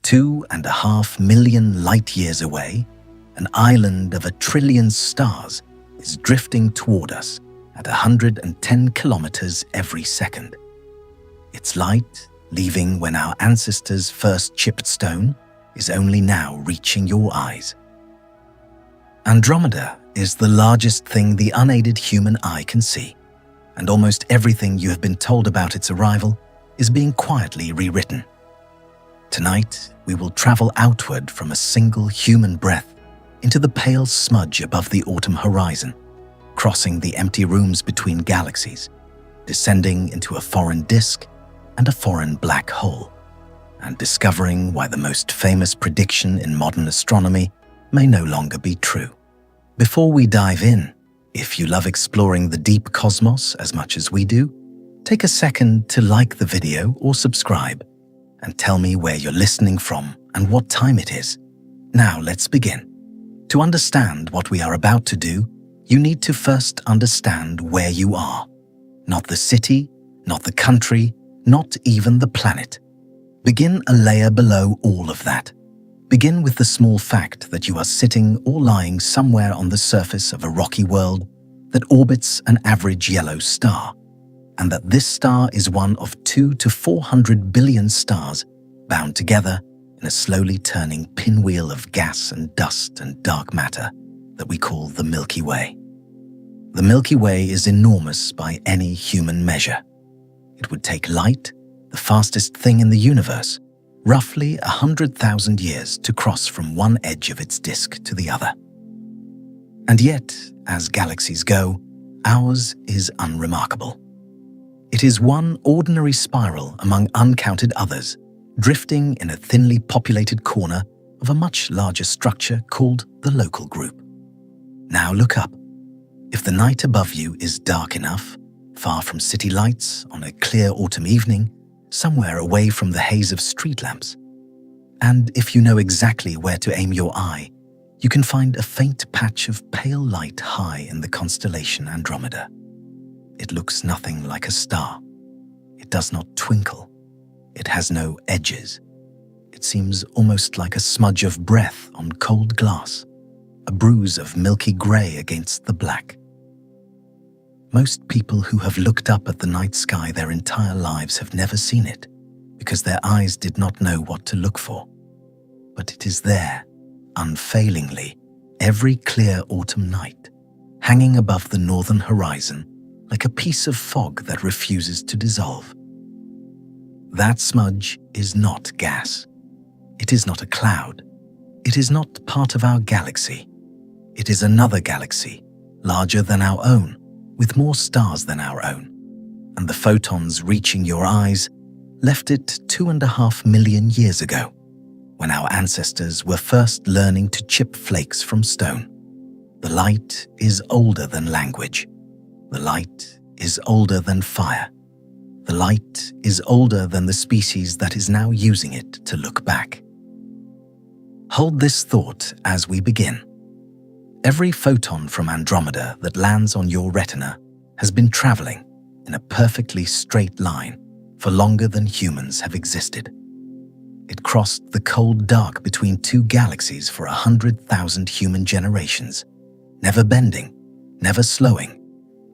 2.5 million light-years away, an island of 1 trillion stars is drifting toward us at 110 kilometers every second. Its light, leaving when our ancestors first chipped stone, is only now reaching your eyes. Andromeda is the largest thing the unaided human eye can see, and almost everything you have been told about its arrival is being quietly rewritten. Tonight, we will travel outward from a single human breath into the pale smudge above the autumn horizon, crossing the empty rooms between galaxies, descending into a foreign disk and a foreign black hole, and discovering why the most famous prediction in modern astronomy may no longer be true. Before we dive in, if you love exploring the deep cosmos as much as we do, take a second to like the video or subscribe, and tell me where you're listening from and what time it is. Now let's begin. To understand what we are about to do, you need to first understand where you are. Not the city, not the country, not even the planet. Begin a layer below all of that. Begin with the small fact that you are sitting or lying somewhere on the surface of a rocky world that orbits an average yellow star, and that this star is one of 200 to 400 billion stars bound together in a slowly turning pinwheel of gas and dust and dark matter that we call the Milky Way. The Milky Way is enormous by any human measure. It would take light, the fastest thing in the universe, roughly 100,000 years to cross from one edge of its disk to the other. And yet, as galaxies go, ours is unremarkable. It is one ordinary spiral among uncounted others, drifting in a thinly populated corner of a much larger structure called the local group. Now look up. If the night above you is dark enough, far from city lights on a clear autumn evening, somewhere away from the haze of street lamps, and if you know exactly where to aim your eye, you can find a faint patch of pale light high in the constellation Andromeda. It looks nothing like a star. It does not twinkle. It has no edges. It seems almost like a smudge of breath on cold glass, a bruise of milky grey against the black. Most people who have looked up at the night sky their entire lives have never seen it, because their eyes did not know what to look for. But it is there, unfailingly, every clear autumn night, hanging above the northern horizon like a piece of fog that refuses to dissolve. That smudge is not gas. It is not a cloud. It is not part of our galaxy. It is another galaxy, larger than our own, with more stars than our own. And the photons reaching your eyes left it 2.5 million years ago, when our ancestors were first learning to chip flakes from stone. The light is older than language. The light is older than fire. The light is older than the species that is now using it to look back. Hold this thought as we begin. Every photon from Andromeda that lands on your retina has been traveling in a perfectly straight line for longer than humans have existed. It crossed the cold dark between two galaxies for 100,000 human generations, never bending, never slowing,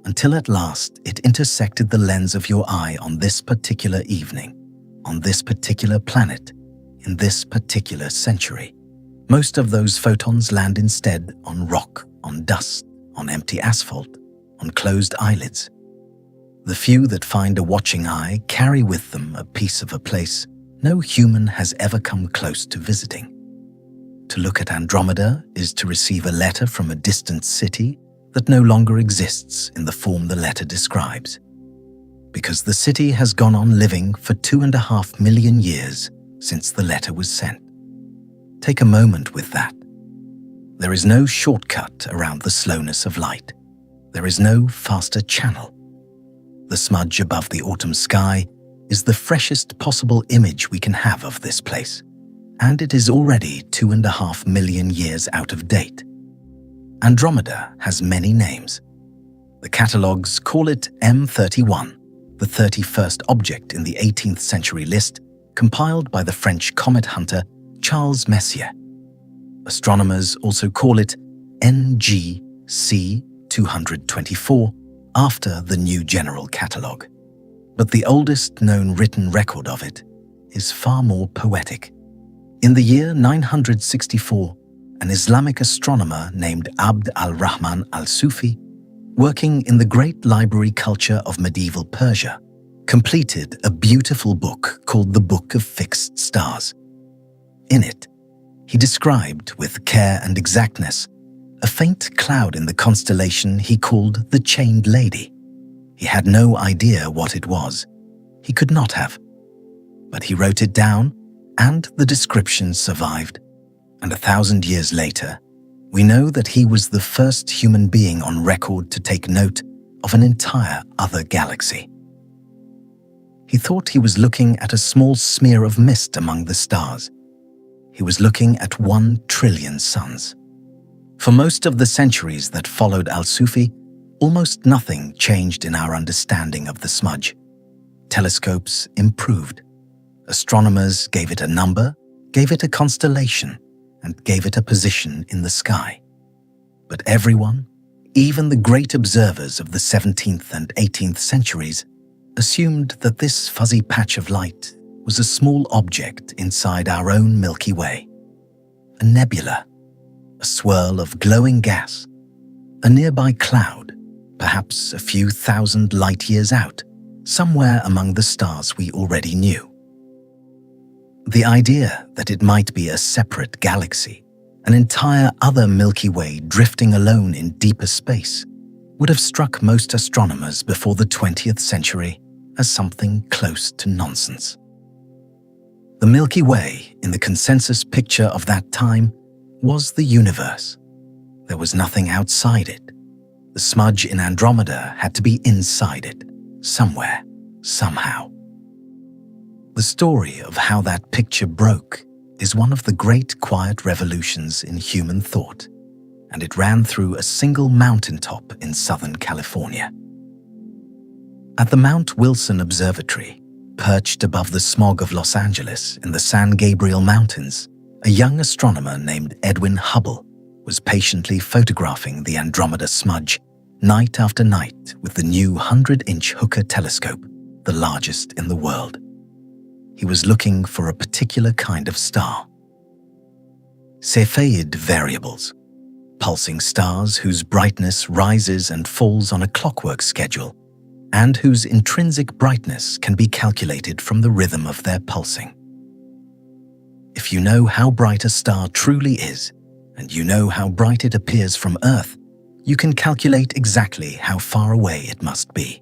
until at last it intersected the lens of your eye on this particular evening, on this particular planet, in this particular century. Most of those photons land instead on rock, on dust, on empty asphalt, on closed eyelids. The few that find a watching eye carry with them a piece of a place no human has ever come close to visiting. To look at Andromeda is to receive a letter from a distant city that no longer exists in the form the letter describes, because the city has gone on living for 2.5 million years since the letter was sent. Take a moment with that. There is no shortcut around the slowness of light. There is no faster channel. The smudge above the autumn sky is the freshest possible image we can have of this place, and it is already 2.5 million years out of date. Andromeda has many names. The catalogues call it M31, the 31st object in the 18th century list compiled by the French comet hunter Charles Messier. Astronomers also call it NGC 224 after the New General Catalogue. But the oldest known written record of it is far more poetic. In the year 964, an Islamic astronomer named Abd al-Rahman al-Sufi, working in the great library culture of medieval Persia, completed a beautiful book called the Book of Fixed Stars. In it, he described with care and exactness a faint cloud in the constellation he called the Chained Lady. He had no idea what it was. He could not have. But he wrote it down, and the description survived. And 1,000 years later, we know that he was the first human being on record to take note of an entire other galaxy. He thought he was looking at a small smear of mist among the stars. He was looking at 1 trillion suns. For most of the centuries that followed al-Sufi, almost nothing changed in our understanding of the smudge. Telescopes improved. Astronomers gave it a number, gave it a constellation, and gave it a position in the sky. But everyone, even the great observers of the 17th and 18th centuries, assumed that this fuzzy patch of light was a small object inside our own Milky Way. A nebula, a swirl of glowing gas, a nearby cloud, perhaps a few thousand light-years out, somewhere among the stars we already knew. The idea that it might be a separate galaxy, an entire other Milky Way drifting alone in deeper space, would have struck most astronomers before the 20th century as something close to nonsense. The Milky Way, in the consensus picture of that time, was the universe. There was nothing outside it. The smudge in Andromeda had to be inside it, somewhere, somehow. The story of how that picture broke is one of the great quiet revolutions in human thought, and it ran through a single mountaintop in Southern California. At the Mount Wilson Observatory, perched above the smog of Los Angeles in the San Gabriel Mountains, a young astronomer named Edwin Hubble was patiently photographing the Andromeda smudge night after night with the new 100-inch Hooker telescope, the largest in the world. He was looking for a particular kind of star. Cepheid variables, pulsing stars whose brightness rises and falls on a clockwork schedule, and whose intrinsic brightness can be calculated from the rhythm of their pulsing. If you know how bright a star truly is, and you know how bright it appears from Earth, you can calculate exactly how far away it must be.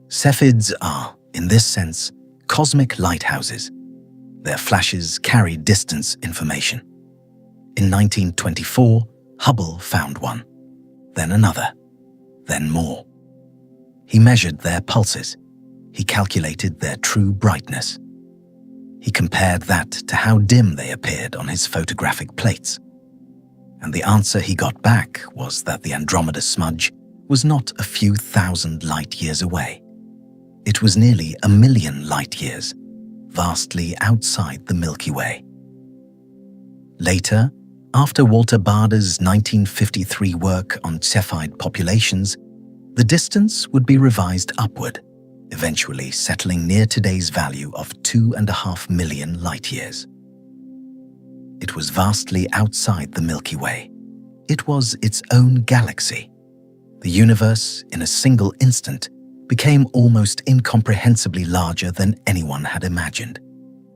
Cepheids are, in this sense, cosmic lighthouses. Their flashes carry distance information. In 1924, Hubble found one, then another, then more. He measured their pulses. He calculated their true brightness. He compared that to how dim they appeared on his photographic plates. And the answer he got back was that the Andromeda smudge was not a few thousand light-years away. It was nearly 1 million light-years, vastly outside the Milky Way. Later, after Walter Bader's 1953 work on Cepheid populations, the distance would be revised upward, eventually settling near today's value of 2.5 million light-years. It was vastly outside the Milky Way. It was its own galaxy. The universe, in a single instant, became almost incomprehensibly larger than anyone had imagined.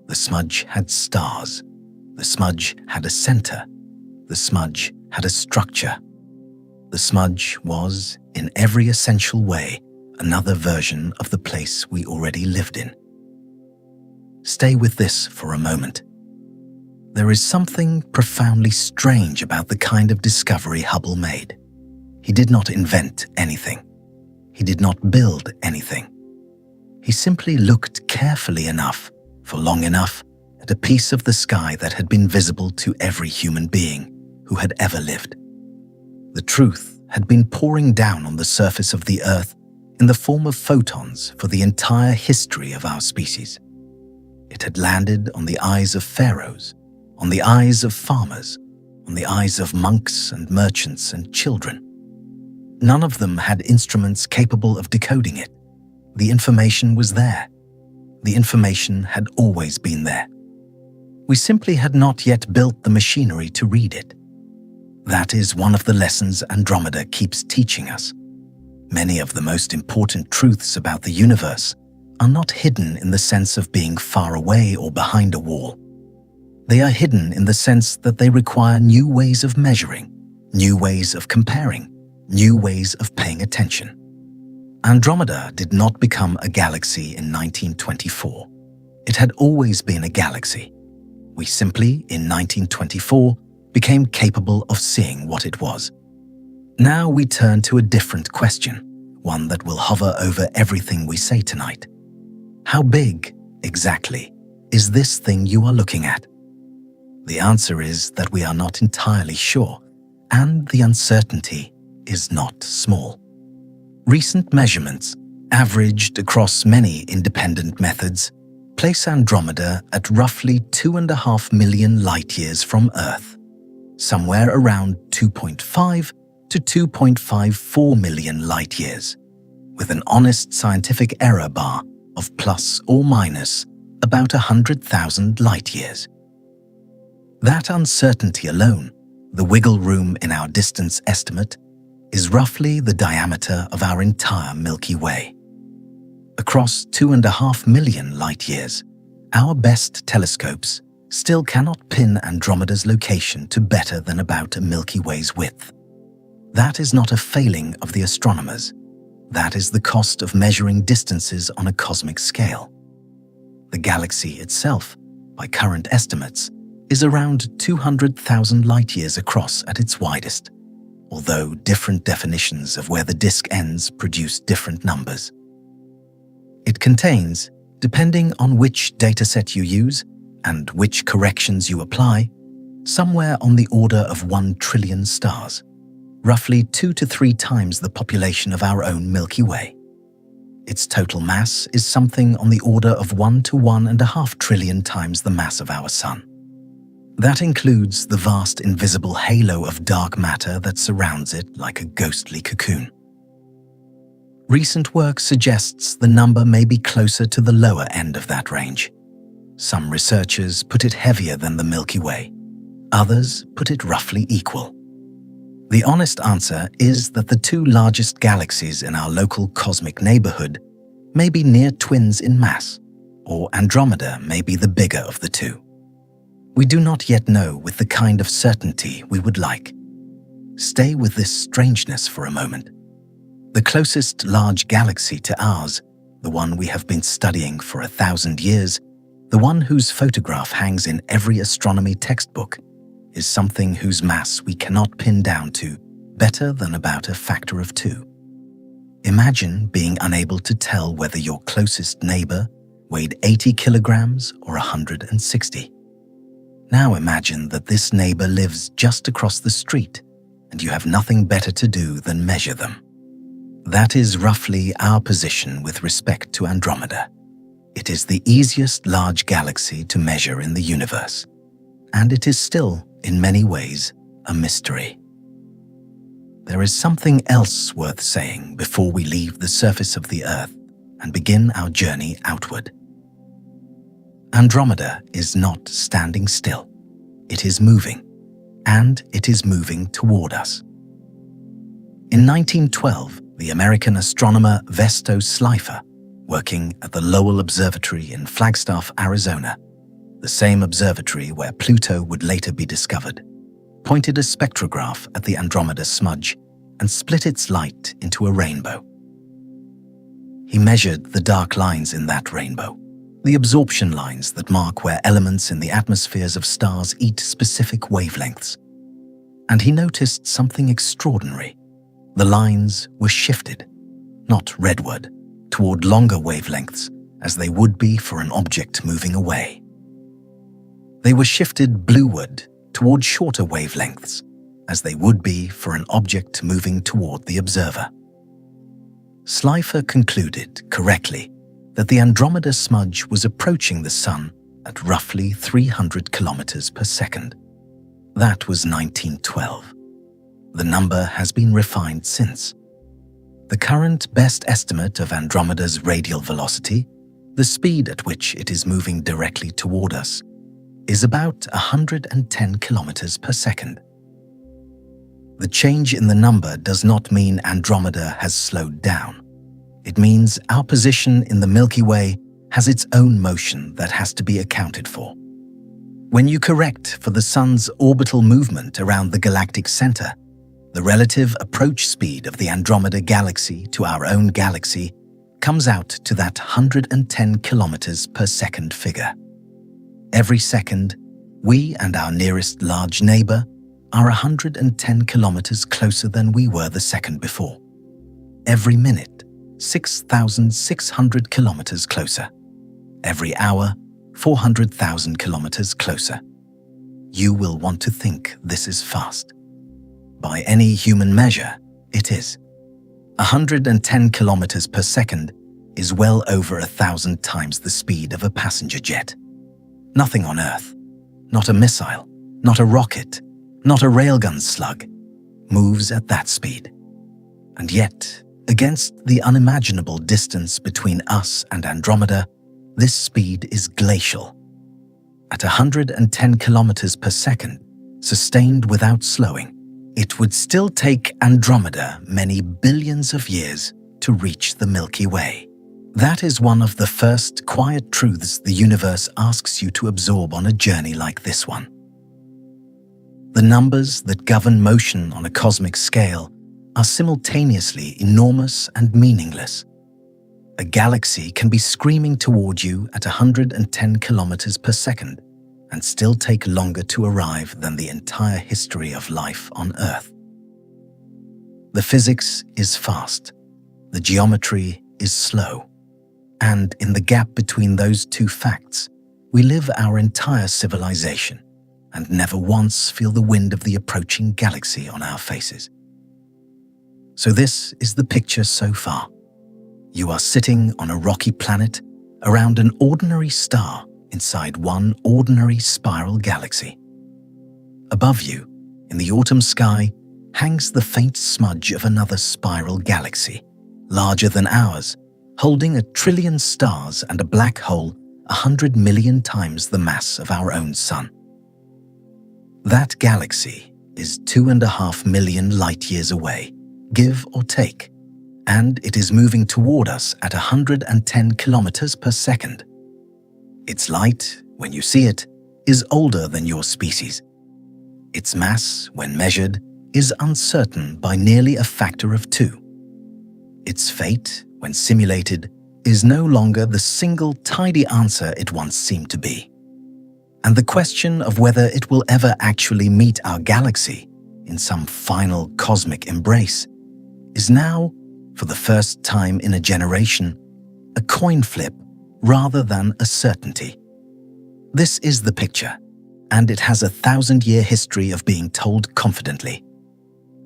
The smudge had stars. The smudge had a center. The smudge had a structure. The smudge was, in every essential way, another version of the place we already lived in. Stay with this for a moment. There is something profoundly strange about the kind of discovery Hubble made. He did not invent anything. He did not build anything. He simply looked carefully enough, for long enough, at a piece of the sky that had been visible to every human being who had ever lived. The truth had been pouring down on the surface of the Earth in the form of photons for the entire history of our species. It had landed on the eyes of pharaohs, on the eyes of farmers, on the eyes of monks and merchants and children. None of them had instruments capable of decoding it. The information was there. The information had always been there. We simply had not yet built the machinery to read it. That is one of the lessons Andromeda keeps teaching us. Many of the most important truths about the universe are not hidden in the sense of being far away or behind a wall. They are hidden in the sense that they require new ways of measuring, new ways of comparing, new ways of paying attention. Andromeda did not become a galaxy in 1924. It had always been a galaxy. We simply, in 1924, became capable of seeing what it was. Now we turn to a different question, one that will hover over everything we say tonight. How big, exactly, is this thing you are looking at? The answer is that we are not entirely sure, and the uncertainty is not small. Recent measurements, averaged across many independent methods, place Andromeda at roughly 2.5 million light-years from Earth, somewhere around 2.5 to 2.54 million light-years, with an honest scientific error bar of plus or minus about 100,000 light-years. That uncertainty alone, the wiggle room in our distance estimate, is roughly the diameter of our entire Milky Way. Across 2.5 million light-years, our best telescopes still cannot pin Andromeda's location to better than about a Milky Way's width. That is not a failing of the astronomers. That is the cost of measuring distances on a cosmic scale. The galaxy itself, by current estimates, is around 200,000 light-years across at its widest, although different definitions of where the disk ends produce different numbers. It contains, depending on which dataset you use and which corrections you apply, somewhere on the order of 1 trillion stars, roughly 2 to 3 times the population of our own Milky Way. Its total mass is something on the order of 1 to 1.5 trillion times the mass of our Sun. That includes the vast invisible halo of dark matter that surrounds it like a ghostly cocoon. Recent work suggests the number may be closer to the lower end of that range. Some researchers put it heavier than the Milky Way. Others put it roughly equal. The honest answer is that the two largest galaxies in our local cosmic neighborhood may be near twins in mass, or Andromeda may be the bigger of the two. We do not yet know with the kind of certainty we would like. Stay with this strangeness for a moment. The closest large galaxy to ours, the one we have been studying for 1,000 years, the one whose photograph hangs in every astronomy textbook, is something whose mass we cannot pin down to better than about a factor of 2. Imagine being unable to tell whether your closest neighbor weighed 80 kilograms or 160. Now imagine that this neighbor lives just across the street and you have nothing better to do than measure them. That is roughly our position with respect to Andromeda. It is the easiest large galaxy to measure in the universe, and it is still, in many ways, a mystery. There is something else worth saying before we leave the surface of the Earth and begin our journey outward. Andromeda is not standing still. It is moving, and it is moving toward us. In 1912, the American astronomer Vesto Slipher, working at the Lowell Observatory in Flagstaff, Arizona, the same observatory where Pluto would later be discovered, pointed a spectrograph at the Andromeda smudge and split its light into a rainbow. He measured the dark lines in that rainbow, the absorption lines that mark where elements in the atmospheres of stars eat specific wavelengths. And he noticed something extraordinary. The lines were shifted, not redward, toward longer wavelengths, as they would be for an object moving away. They were shifted blueward toward shorter wavelengths, as they would be for an object moving toward the observer. Slipher concluded, correctly, that the Andromeda smudge was approaching the Sun at roughly 300 kilometers per second. That was 1912. The number has been refined since. The current best estimate of Andromeda's radial velocity, the speed at which it is moving directly toward us, is about 110 kilometers per second. The change in the number does not mean Andromeda has slowed down. It means our position in the Milky Way has its own motion that has to be accounted for. When you correct for the Sun's orbital movement around the galactic center, the relative approach speed of the Andromeda Galaxy to our own galaxy comes out to that 110 kilometers per second figure. Every second, we and our nearest large neighbor are 110 kilometers closer than we were the second before. Every minute, 6,600 kilometers closer. Every hour, 400,000 kilometers closer. You will want to think this is fast. By any human measure, it is. 110 kilometers per second is well over 1,000 times the speed of a passenger jet. Nothing on Earth, not a missile, not a rocket, not a railgun slug, moves at that speed. And yet, against the unimaginable distance between us and Andromeda, this speed is glacial. At 110 kilometers per second, sustained without slowing, it would still take Andromeda many billions of years to reach the Milky Way. That is one of the first quiet truths the universe asks you to absorb on a journey like this one. The numbers that govern motion on a cosmic scale are simultaneously enormous and meaningless. A galaxy can be screaming toward you at 110 kilometers per second and still take longer to arrive than the entire history of life on Earth. The physics is fast, the geometry is slow, and in the gap between those two facts, we live our entire civilization and never once feel the wind of the approaching galaxy on our faces. So this is the picture so far. You are sitting on a rocky planet around an ordinary star inside one ordinary spiral galaxy. Above you, in the autumn sky, hangs the faint smudge of another spiral galaxy, larger than ours, holding 1 trillion stars and a black hole 100 million times the mass of our own sun. That galaxy is 2.5 million light-years away, give or take, and it is moving toward us at 110 kilometers per second. Its light, when you see it, is older than your species. Its mass, when measured, is uncertain by nearly a factor of 2. Its fate, when simulated, is no longer the single tidy answer it once seemed to be. And the question of whether it will ever actually meet our galaxy in some final cosmic embrace is now, for the first time in a generation, a coin flip rather than a certainty. This is the picture, and it has a 1,000-year history of being told confidently.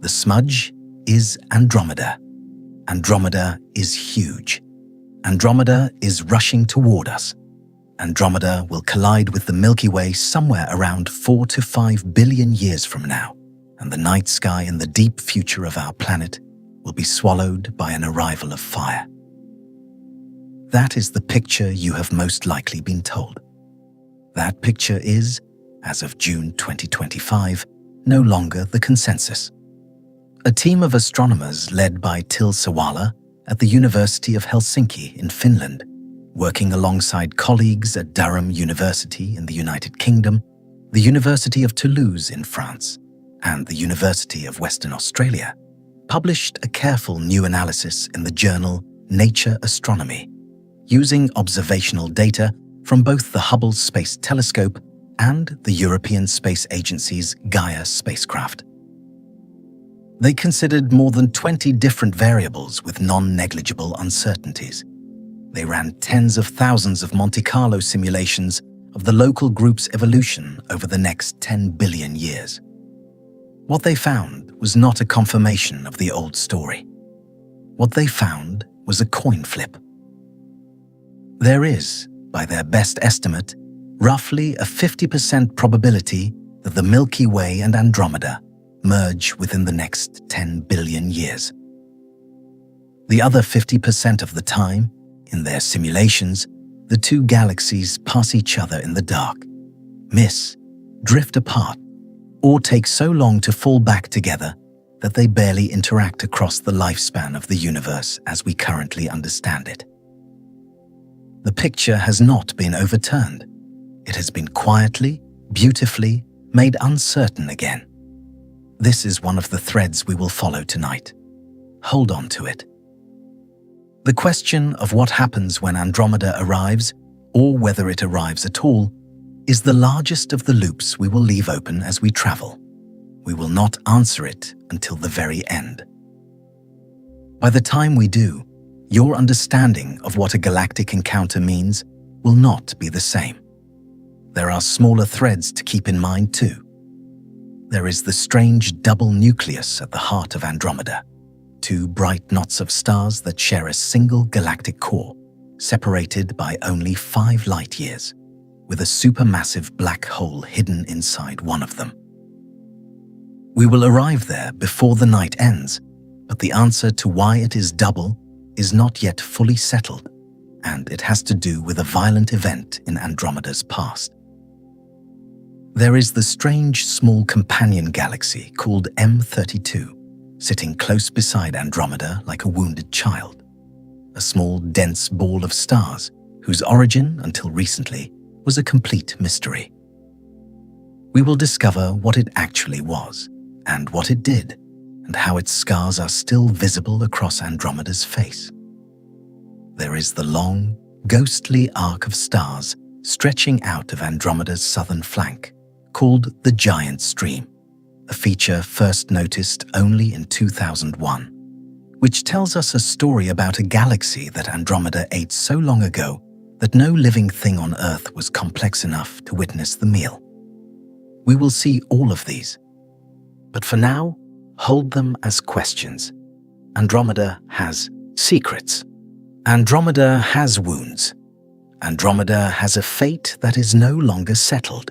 The smudge is Andromeda. Andromeda is huge. Andromeda is rushing toward us. Andromeda will collide with the Milky Way somewhere around 4 to 5 billion years from now, and the night sky in the deep future of our planet will be swallowed by an arrival of fire. That is the picture you have most likely been told. That picture is, as of June 2025, no longer the consensus. A team of astronomers led by Till Sawala at the University of Helsinki in Finland, working alongside colleagues at Durham University in the United Kingdom, the University of Toulouse in France, and the University of Western Australia, published a careful new analysis in the journal Nature Astronomy, using observational data from both the Hubble Space Telescope and the European Space Agency's Gaia spacecraft. They considered more than 20 different variables with non-negligible uncertainties. They ran tens of thousands of Monte Carlo simulations of the local group's evolution over the next 10 billion years. What they found was not a confirmation of the old story. What they found was a coin flip. There is, by their best estimate, roughly a 50% probability that the Milky Way and Andromeda merge within the next 10 billion years. The other 50% of the time, in their simulations, the two galaxies pass each other in the dark, miss, drift apart, or take so long to fall back together that they barely interact across the lifespan of the universe as we currently understand it. The picture has not been overturned. It has been quietly, beautifully made uncertain again. This is one of the threads we will follow tonight. Hold on to it. The question of what happens when Andromeda arrives, or whether it arrives at all, is the largest of the loops we will leave open as we travel. We will not answer it until the very end. By the time we do, your understanding of what a galactic encounter means will not be the same. There are smaller threads to keep in mind too. There is the strange double nucleus at the heart of Andromeda, two bright knots of stars that share a single galactic core, separated by only 5 light-years, with a supermassive black hole hidden inside one of them. We will arrive there before the night ends, but the answer to why it is double is not yet fully settled, and it has to do with a violent event in Andromeda's past. There is the strange small companion galaxy called M32, sitting close beside Andromeda like a wounded child, a small, dense ball of stars whose origin, until recently, was a complete mystery. We will discover what it actually was, and what it did, and how its scars are still visible across Andromeda's face. There is the long, ghostly arc of stars stretching out of Andromeda's southern flank, called the Giant Stream, a feature first noticed only in 2001, which tells us a story about a galaxy that Andromeda ate so long ago that no living thing on Earth was complex enough to witness the meal. We will see all of these, but for now, hold them as questions. Andromeda has secrets. Andromeda has wounds. Andromeda has a fate that is no longer settled.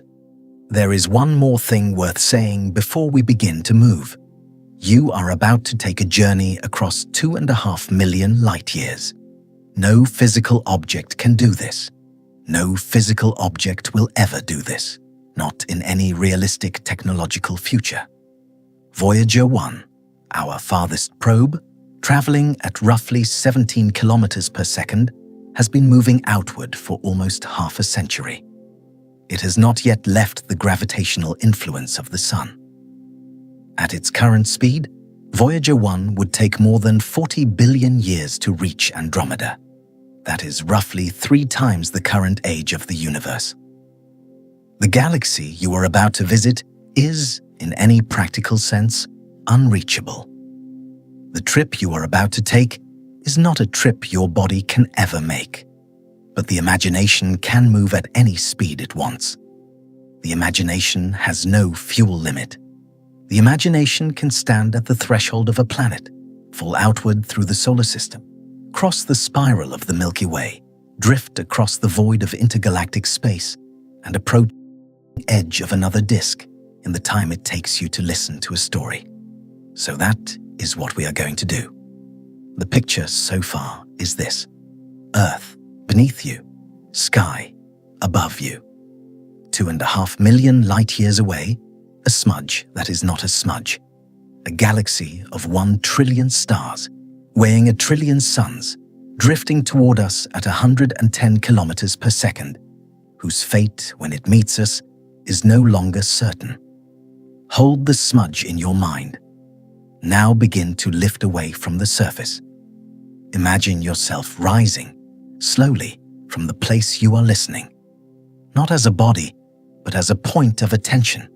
There is one more thing worth saying before we begin to move. You are about to take a journey across 2.5 million light-years. No physical object can do this. No physical object will ever do this, not in any realistic technological future. Voyager 1, our farthest probe, traveling at roughly 17 kilometers per second, has been moving outward for almost half a century. It has not yet left the gravitational influence of the Sun. At its current speed, Voyager 1 would take more than 40 billion years to reach Andromeda. That is roughly 3 times the current age of the universe. The galaxy you are about to visit is, in any practical sense, unreachable. The trip you are about to take is not a trip your body can ever make. But the imagination can move at any speed it wants. The imagination has no fuel limit. The imagination can stand at the threshold of a planet, fall outward through the solar system, cross the spiral of the Milky Way, drift across the void of intergalactic space, and approach the edge of another disk in the time it takes you to listen to a story. So that is what we are going to do. The picture so far is this: Earth beneath you, sky above you. 2.5 million light-years away, a smudge that is not a smudge. A galaxy of 1 trillion stars, weighing 1 trillion suns, drifting toward us at 110 kilometers per second, whose fate, when it meets us, is no longer certain. Hold the smudge in your mind. Now begin to lift away from the surface. Imagine yourself rising, slowly, from the place you are listening. Not as a body, but as a point of attention.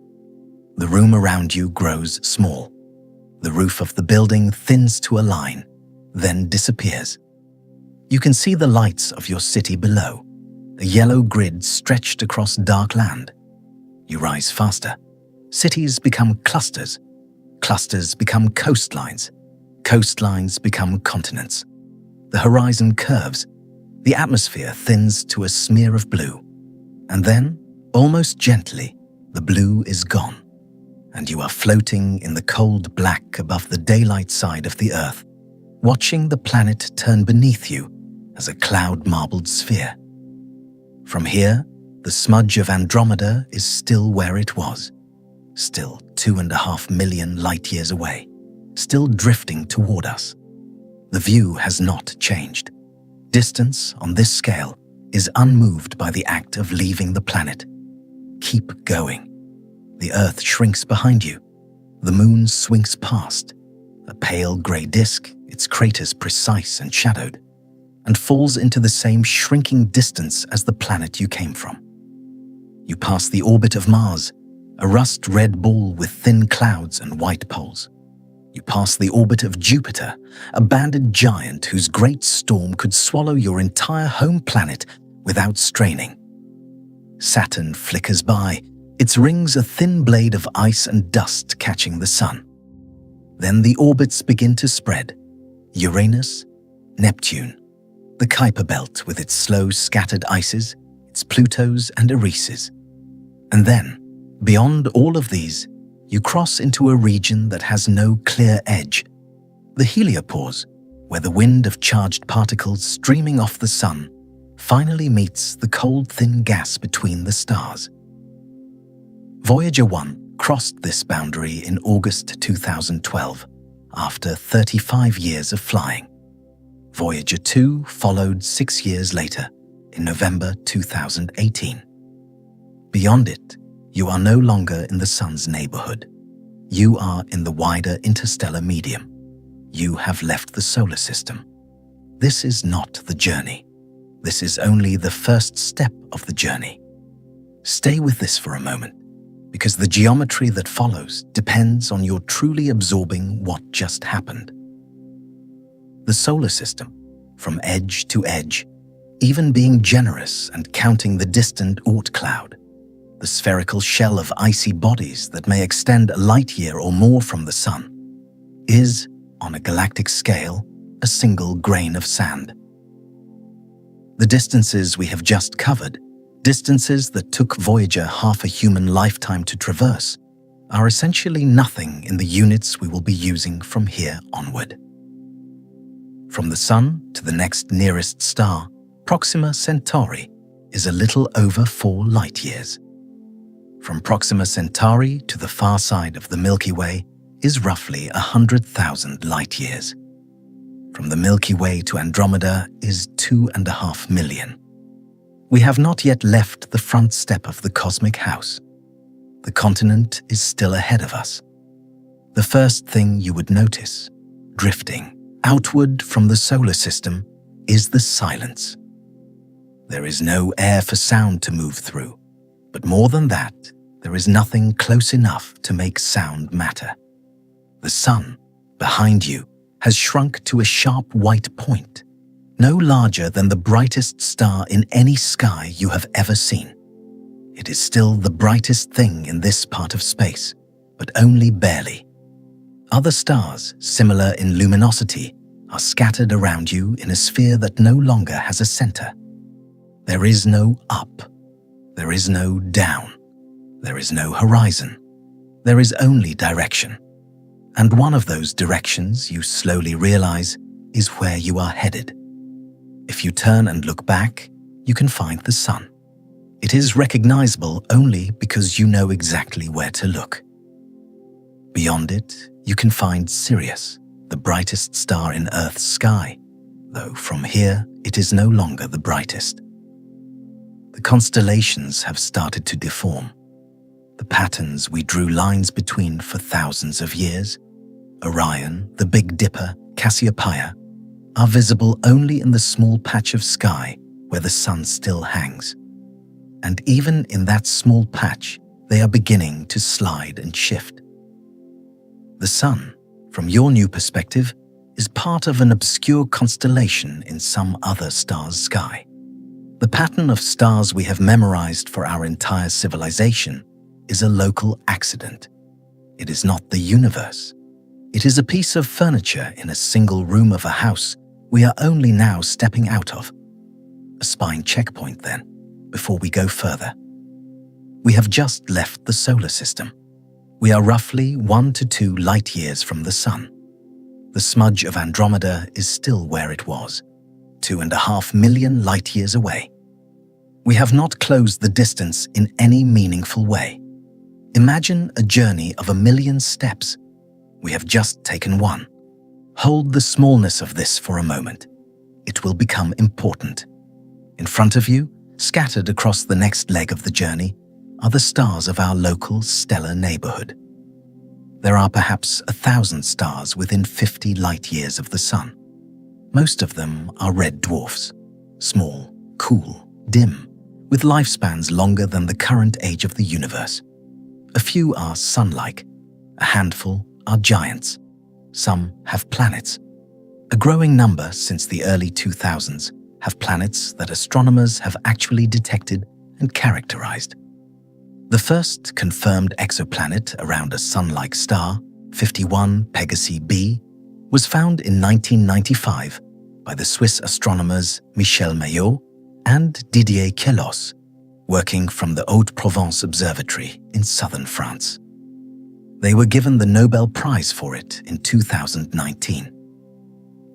The room around you grows small. The roof of the building thins to a line, then disappears. You can see the lights of your city below, a yellow grid stretched across dark land. You rise faster. Cities become clusters. Clusters become coastlines. Coastlines become continents. The horizon curves. The atmosphere thins to a smear of blue. And then Almost gently, the blue is gone, and you are floating in the cold black above the daylight side of the Earth, watching the planet turn beneath you as a cloud-marbled sphere. From here, the smudge of Andromeda is still where it was, still 2.5 million light-years away, still drifting toward us. The view has not changed. Distance on this scale is unmoved by the act of leaving the planet. Keep going. The Earth shrinks behind you. The Moon swings past, a pale grey disk, its craters precise and shadowed, and falls into the same shrinking distance as the planet you came from. You pass the orbit of Mars, a rust-red ball with thin clouds and white poles. You pass the orbit of Jupiter, a banded giant whose great storm could swallow your entire home planet without straining. Saturn flickers by, its rings a thin blade of ice and dust catching the sun. Then the orbits begin to spread. Uranus, Neptune, the Kuiper Belt with its slow scattered ices, its Plutos and Eris's. And then, beyond all of these, you cross into a region that has no clear edge, the heliopause, where the wind of charged particles streaming off the sun finally meets the cold thin gas between the stars. Voyager 1 crossed this boundary in August 2012, after 35 years of flying. Voyager 2 followed 6 years later, in November 2018. Beyond it, you are no longer in the sun's neighborhood. You are in the wider interstellar medium. You have left the solar system. This is not the journey. This is only the first step of the journey. Stay with this for a moment, because the geometry that follows depends on your truly absorbing what just happened. The solar system, from edge to edge, even being generous and counting the distant Oort cloud, the spherical shell of icy bodies that may extend a light-year or more from the sun, is, on a galactic scale, a single grain of sand. The distances we have just covered, distances that took Voyager half a human lifetime to traverse, are essentially nothing in the units we will be using from here onward. From the Sun to the next nearest star, Proxima Centauri, is a little over 4 light-years. From Proxima Centauri to the far side of the Milky Way is roughly 100,000 light-years. From the Milky Way to Andromeda is 2.5 million. We have not yet left the front step of the cosmic house. The continent is still ahead of us. The first thing you would notice, drifting outward from the solar system, is the silence. There is no air for sound to move through, but more than that, there is nothing close enough to make sound matter. The sun, behind you, has shrunk to a sharp white point, no larger than the brightest star in any sky you have ever seen. It is still the brightest thing in this part of space, but only barely. Other stars, similar in luminosity, are scattered around you in a sphere that no longer has a center. There is no up. There is no down. There is no horizon. There is only direction. And one of those directions, you slowly realize, is where you are headed. If you turn and look back, you can find the sun. It is recognizable only because you know exactly where to look. Beyond it, you can find Sirius, the brightest star in Earth's sky, though from here it is no longer the brightest. The constellations have started to deform. The patterns we drew lines between for thousands of years, Orion, the Big Dipper, Cassiopeia, are visible only in the small patch of sky where the sun still hangs. And even in that small patch, they are beginning to slide and shift. The sun, from your new perspective, is part of an obscure constellation in some other star's sky. The pattern of stars we have memorized for our entire civilization is a local accident. It is not the universe. It is a piece of furniture in a single room of a house we are only now stepping out of. A spine checkpoint then, before we go further. We have just left the solar system. We are roughly 1 to 2 light years from the Sun. The smudge of Andromeda is still where it was, 2.5 million light years away. We have not closed the distance in any meaningful way. Imagine a journey of 1,000,000 steps. We have just taken one. Hold the smallness of this for a moment. It will become important. In front of you, scattered across the next leg of the journey, are the stars of our local stellar neighborhood. There are perhaps 1,000 stars within 50 light years of the Sun. Most of them are red dwarfs, small, cool, dim, with lifespans longer than the current age of the universe. A few are sun-like, a handful are giants, some have planets. A growing number since the early 2000s have planets that astronomers have actually detected and characterized. The first confirmed exoplanet around a sun-like star, 51 Pegasi b, was found in 1995 by the Swiss astronomers Michel Maillot and Didier Queloz, working from the Haute-Provence Observatory in southern France. They were given the Nobel Prize for it in 2019.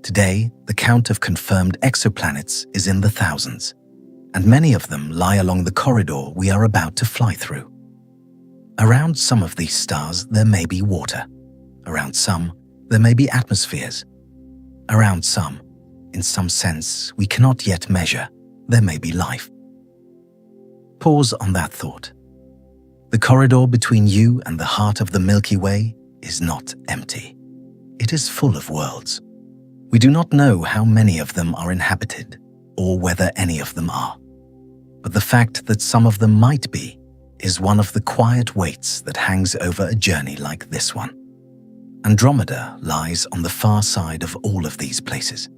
Today, the count of confirmed exoplanets is in the thousands, and many of them lie along the corridor we are about to fly through. Around some of these stars, there may be water. Around some, there may be atmospheres. Around some, in some sense we cannot yet measure, there may be life. Pause on that thought. The corridor between you and the heart of the Milky Way is not empty. It is full of worlds. We do not know how many of them are inhabited, or whether any of them are. But the fact that some of them might be is one of the quiet weights that hangs over a journey like this one. Andromeda lies on the far side of all of these places.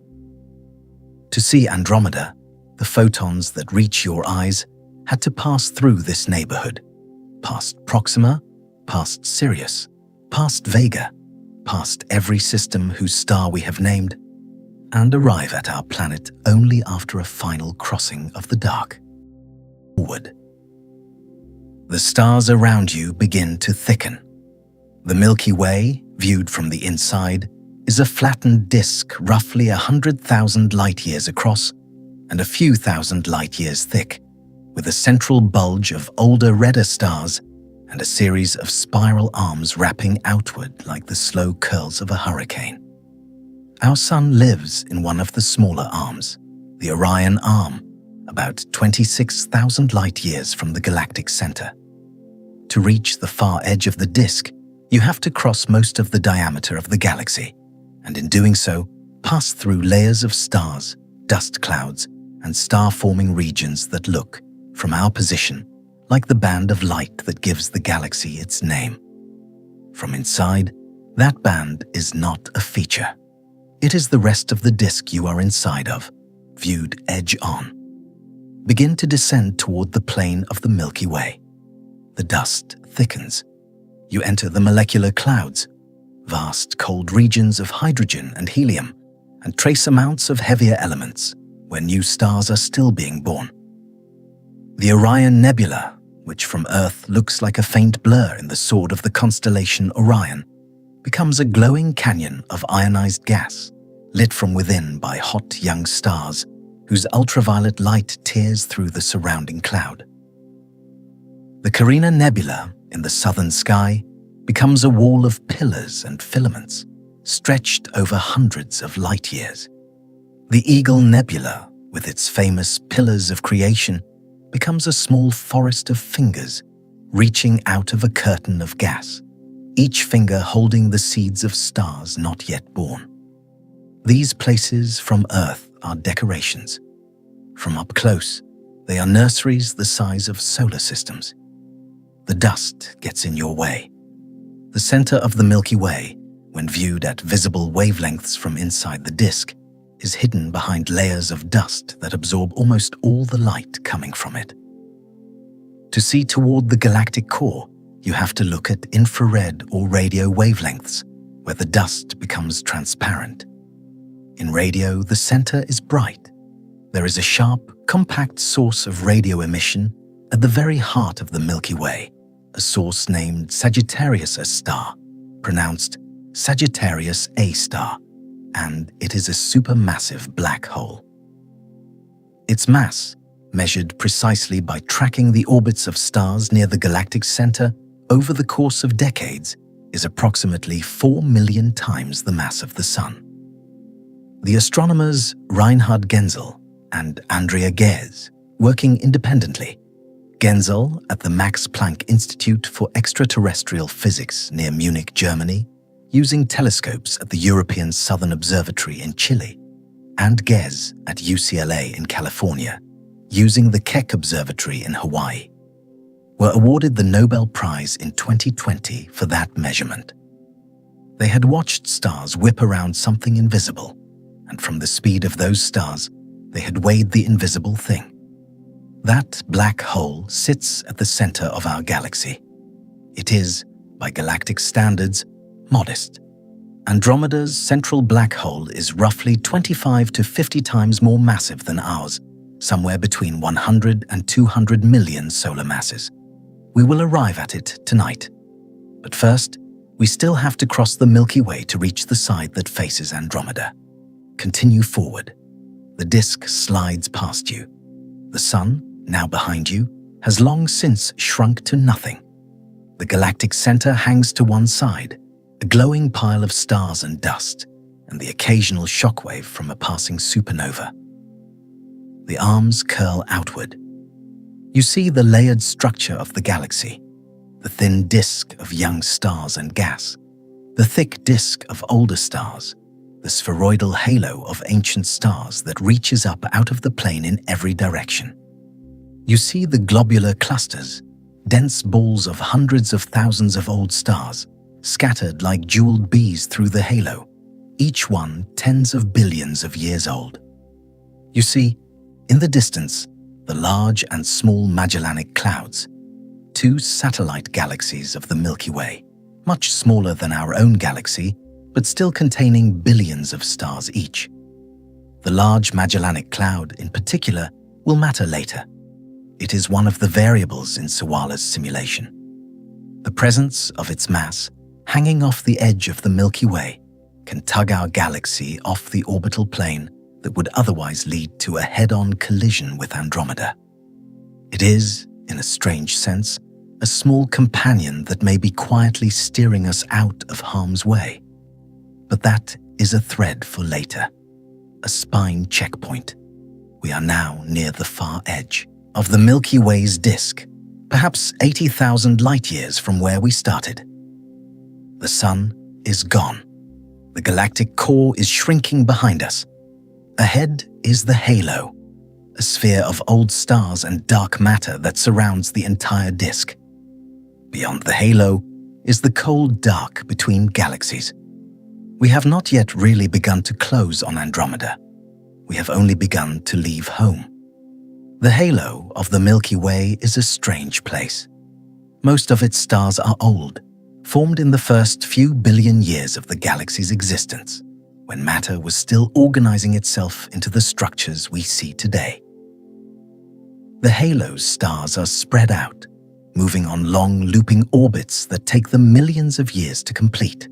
To see Andromeda, the photons that reach your eyes had to pass through this neighborhood, past Proxima, past Sirius, past Vega, past every system whose star we have named, and arrive at our planet only after a final crossing of the dark. Forward. The stars around you begin to thicken. The Milky Way, viewed from the inside, is a flattened disk roughly 100,000 light-years across and a few thousand light-years thick, with a central bulge of older, redder stars and a series of spiral arms wrapping outward like the slow curls of a hurricane. Our Sun lives in one of the smaller arms, the Orion Arm, about 26,000 light-years from the galactic center. To reach the far edge of the disk, you have to cross most of the diameter of the galaxy, and in doing so, pass through layers of stars, dust clouds, and star-forming regions that look, from our position, like the band of light that gives the galaxy its name. From inside, that band is not a feature. It is the rest of the disk you are inside of, viewed edge-on. Begin to descend toward the plane of the Milky Way. The dust thickens. You enter the molecular clouds, vast cold regions of hydrogen and helium, and trace amounts of heavier elements where new stars are still being born. The Orion Nebula, which from Earth looks like a faint blur in the sword of the constellation Orion, becomes a glowing canyon of ionized gas, lit from within by hot young stars whose ultraviolet light tears through the surrounding cloud. The Carina Nebula in the southern sky becomes a wall of pillars and filaments stretched over hundreds of light years. The Eagle Nebula, with its famous pillars of creation, becomes a small forest of fingers reaching out of a curtain of gas, each finger holding the seeds of stars not yet born. These places from Earth are decorations. From up close, they are nurseries the size of solar systems. The dust gets in your way. The center of the Milky Way, when viewed at visible wavelengths from inside the disk, is hidden behind layers of dust that absorb almost all the light coming from it. To see toward the galactic core, you have to look at infrared or radio wavelengths, where the dust becomes transparent. In radio, the center is bright. There is a sharp, compact source of radio emission At the very heart of the Milky Way, a source named Sagittarius A star, pronounced Sagittarius A star, and it is a supermassive black hole. Its mass, measured precisely by tracking the orbits of stars near the galactic center over the course of decades, is approximately 4 million times the mass of the Sun. The astronomers Reinhard Genzel and Andrea Ghez, working independently, Genzel at the Max Planck Institute for Extraterrestrial Physics near Munich, Germany, using telescopes at the European Southern Observatory in Chile, and Ghez at UCLA in California, using the Keck Observatory in Hawaii, were awarded the Nobel Prize in 2020 for that measurement. They had watched stars whip around something invisible, and from the speed of those stars, they had weighed the invisible thing. That black hole sits at the center of our galaxy. It is, by galactic standards, modest. Andromeda's central black hole is roughly 25 to 50 times more massive than ours, somewhere between 100 and 200 million solar masses. We will arrive at it tonight. But first, we still have to cross the Milky Way to reach the side that faces Andromeda. Continue forward. The disk slides past you. The Sun, now behind you, has long since shrunk to nothing. The galactic center hangs to one side, a glowing pile of stars and dust, and the occasional shockwave from a passing supernova. The arms curl outward. You see the layered structure of the galaxy, the thin disk of young stars and gas, the thick disk of older stars, the spheroidal halo of ancient stars that reaches up out of the plane in every direction. You see the globular clusters, dense balls of hundreds of thousands of old stars, scattered like jeweled bees through the halo, each one tens of billions of years old. You see, in the distance, the large and small Magellanic Clouds, two satellite galaxies of the Milky Way, much smaller than our own galaxy, but still containing billions of stars each. The large Magellanic Cloud, in particular, will matter later. It is one of the variables in Sewala's simulation. The presence of its mass, hanging off the edge of the Milky Way, can tug our galaxy off the orbital plane that would otherwise lead to a head-on collision with Andromeda. It is, in a strange sense, a small companion that may be quietly steering us out of harm's way. But that is a thread for later, a spine checkpoint. We are now near the far edge of the Milky Way's disk, perhaps 80,000 light-years from where we started. The Sun is gone. The galactic core is shrinking behind us. Ahead is the halo, a sphere of old stars and dark matter that surrounds the entire disk. Beyond the halo is the cold dark between galaxies. We have not yet really begun to close on Andromeda. We have only begun to leave home. The halo of the Milky Way is a strange place. Most of its stars are old, formed in the first few billion years of the galaxy's existence, when matter was still organizing itself into the structures we see today. The halo's stars are spread out, moving on long looping orbits that take them millions of years to complete.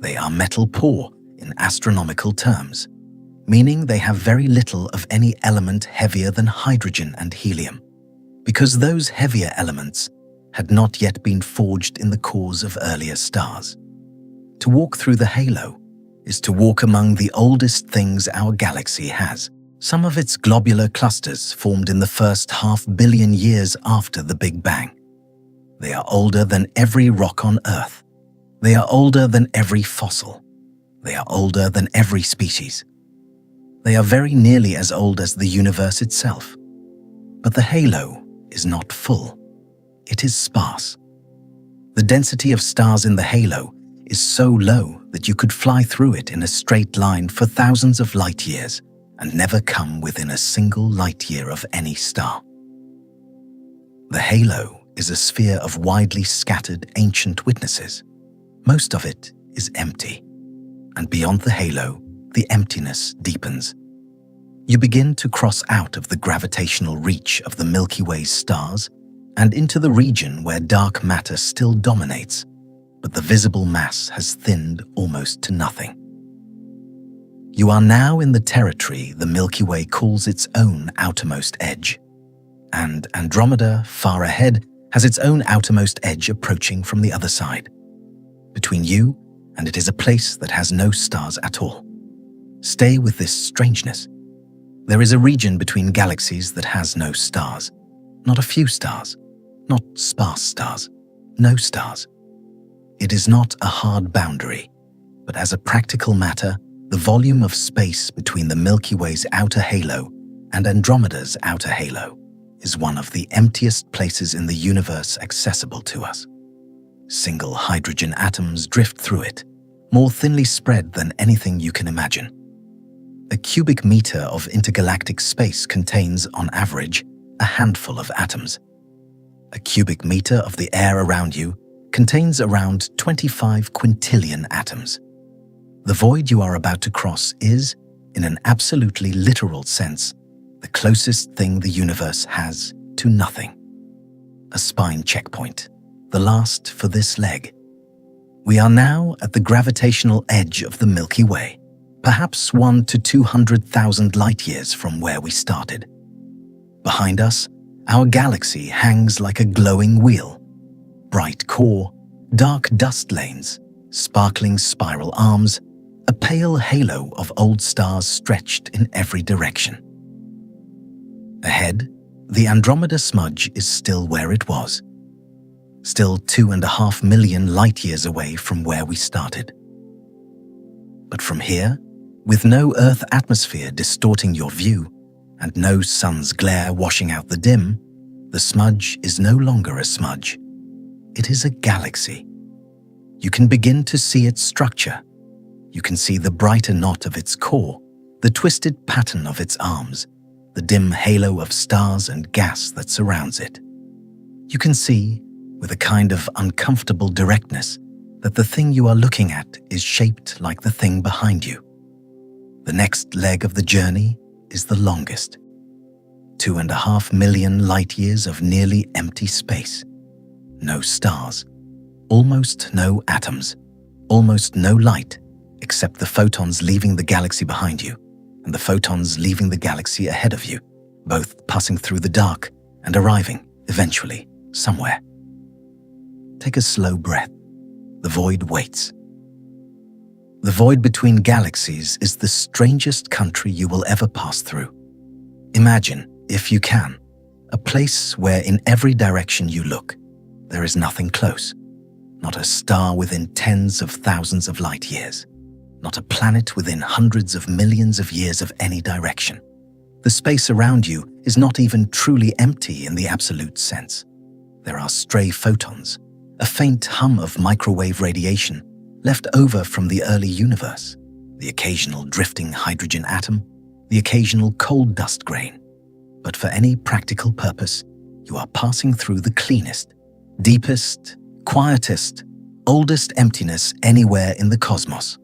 They are metal poor in astronomical terms, meaning they have very little of any element heavier than hydrogen and helium, because those heavier elements had not yet been forged in the cores of earlier stars. To walk through the halo is to walk among the oldest things our galaxy has. Some of its globular clusters formed in the first 500 million years after the Big Bang. They are older than every rock on Earth. They are older than every fossil. They are older than every species. They are very nearly as old as the universe itself. But the halo is not full. It is sparse. The density of stars in the halo is so low that you could fly through it in a straight line for thousands of light years and never come within a single light year of any star. The halo is a sphere of widely scattered ancient witnesses. Most of it is empty, and beyond the halo, the emptiness deepens. You begin to cross out of the gravitational reach of the Milky Way's stars and into the region where dark matter still dominates, but the visible mass has thinned almost to nothing. You are now in the territory the Milky Way calls its own outermost edge, and Andromeda, far ahead, has its own outermost edge approaching from the other side. Between you and it is a place that has no stars at all. Stay with this strangeness. There is a region between galaxies that has no stars. Not a few stars, not sparse stars, no stars. It is not a hard boundary, but as a practical matter, the volume of space between the Milky Way's outer halo and Andromeda's outer halo is one of the emptiest places in the universe accessible to us. Single hydrogen atoms drift through it, more thinly spread than anything you can imagine. A cubic meter of intergalactic space contains, on average, a handful of atoms. A cubic meter of the air around you contains around 25 quintillion atoms. The void you are about to cross is, in an absolutely literal sense, the closest thing the universe has to nothing. A spine checkpoint, the last for this leg. We are now at the gravitational edge of the Milky Way, perhaps 1 to 200,000 light-years from where we started. Behind us, our galaxy hangs like a glowing wheel. Bright core, dark dust lanes, sparkling spiral arms, a pale halo of old stars stretched in every direction. Ahead, the Andromeda smudge is still where it was, still 2.5 million light-years away from where we started. But from here, with no Earth atmosphere distorting your view and no sun's glare washing out the dim, the smudge is no longer a smudge. It is a galaxy. You can begin to see its structure. You can see the brighter knot of its core, the twisted pattern of its arms, the dim halo of stars and gas that surrounds it. You can see, with a kind of uncomfortable directness, that the thing you are looking at is shaped like the thing behind you. The next leg of the journey is the longest. 2.5 million light-years of nearly empty space. No stars, almost no atoms, almost no light, except the photons leaving the galaxy behind you and the photons leaving the galaxy ahead of you, both passing through the dark and arriving, eventually, somewhere. Take a slow breath. The void waits. The void between galaxies is the strangest country you will ever pass through. Imagine, if you can, a place where in every direction you look, there is nothing close. Not a star within tens of thousands of light years. Not a planet within hundreds of millions of years of any direction. The space around you is not even truly empty in the absolute sense. There are stray photons, a faint hum of microwave radiation left over from the early universe, the occasional drifting hydrogen atom, the occasional coal dust grain. But for any practical purpose, you are passing through the cleanest, deepest, quietest, oldest emptiness anywhere in the cosmos.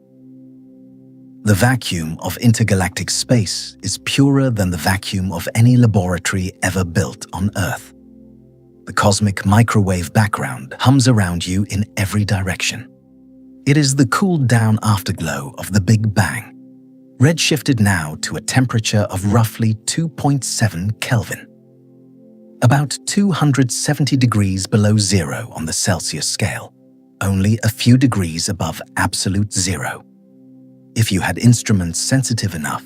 The vacuum of intergalactic space is purer than the vacuum of any laboratory ever built on Earth. The cosmic microwave background hums around you in every direction. It is the cooled-down afterglow of the Big Bang, redshifted now to a temperature of roughly 2.7 Kelvin. About 270 degrees below zero on the Celsius scale, only a few degrees above absolute zero. If you had instruments sensitive enough,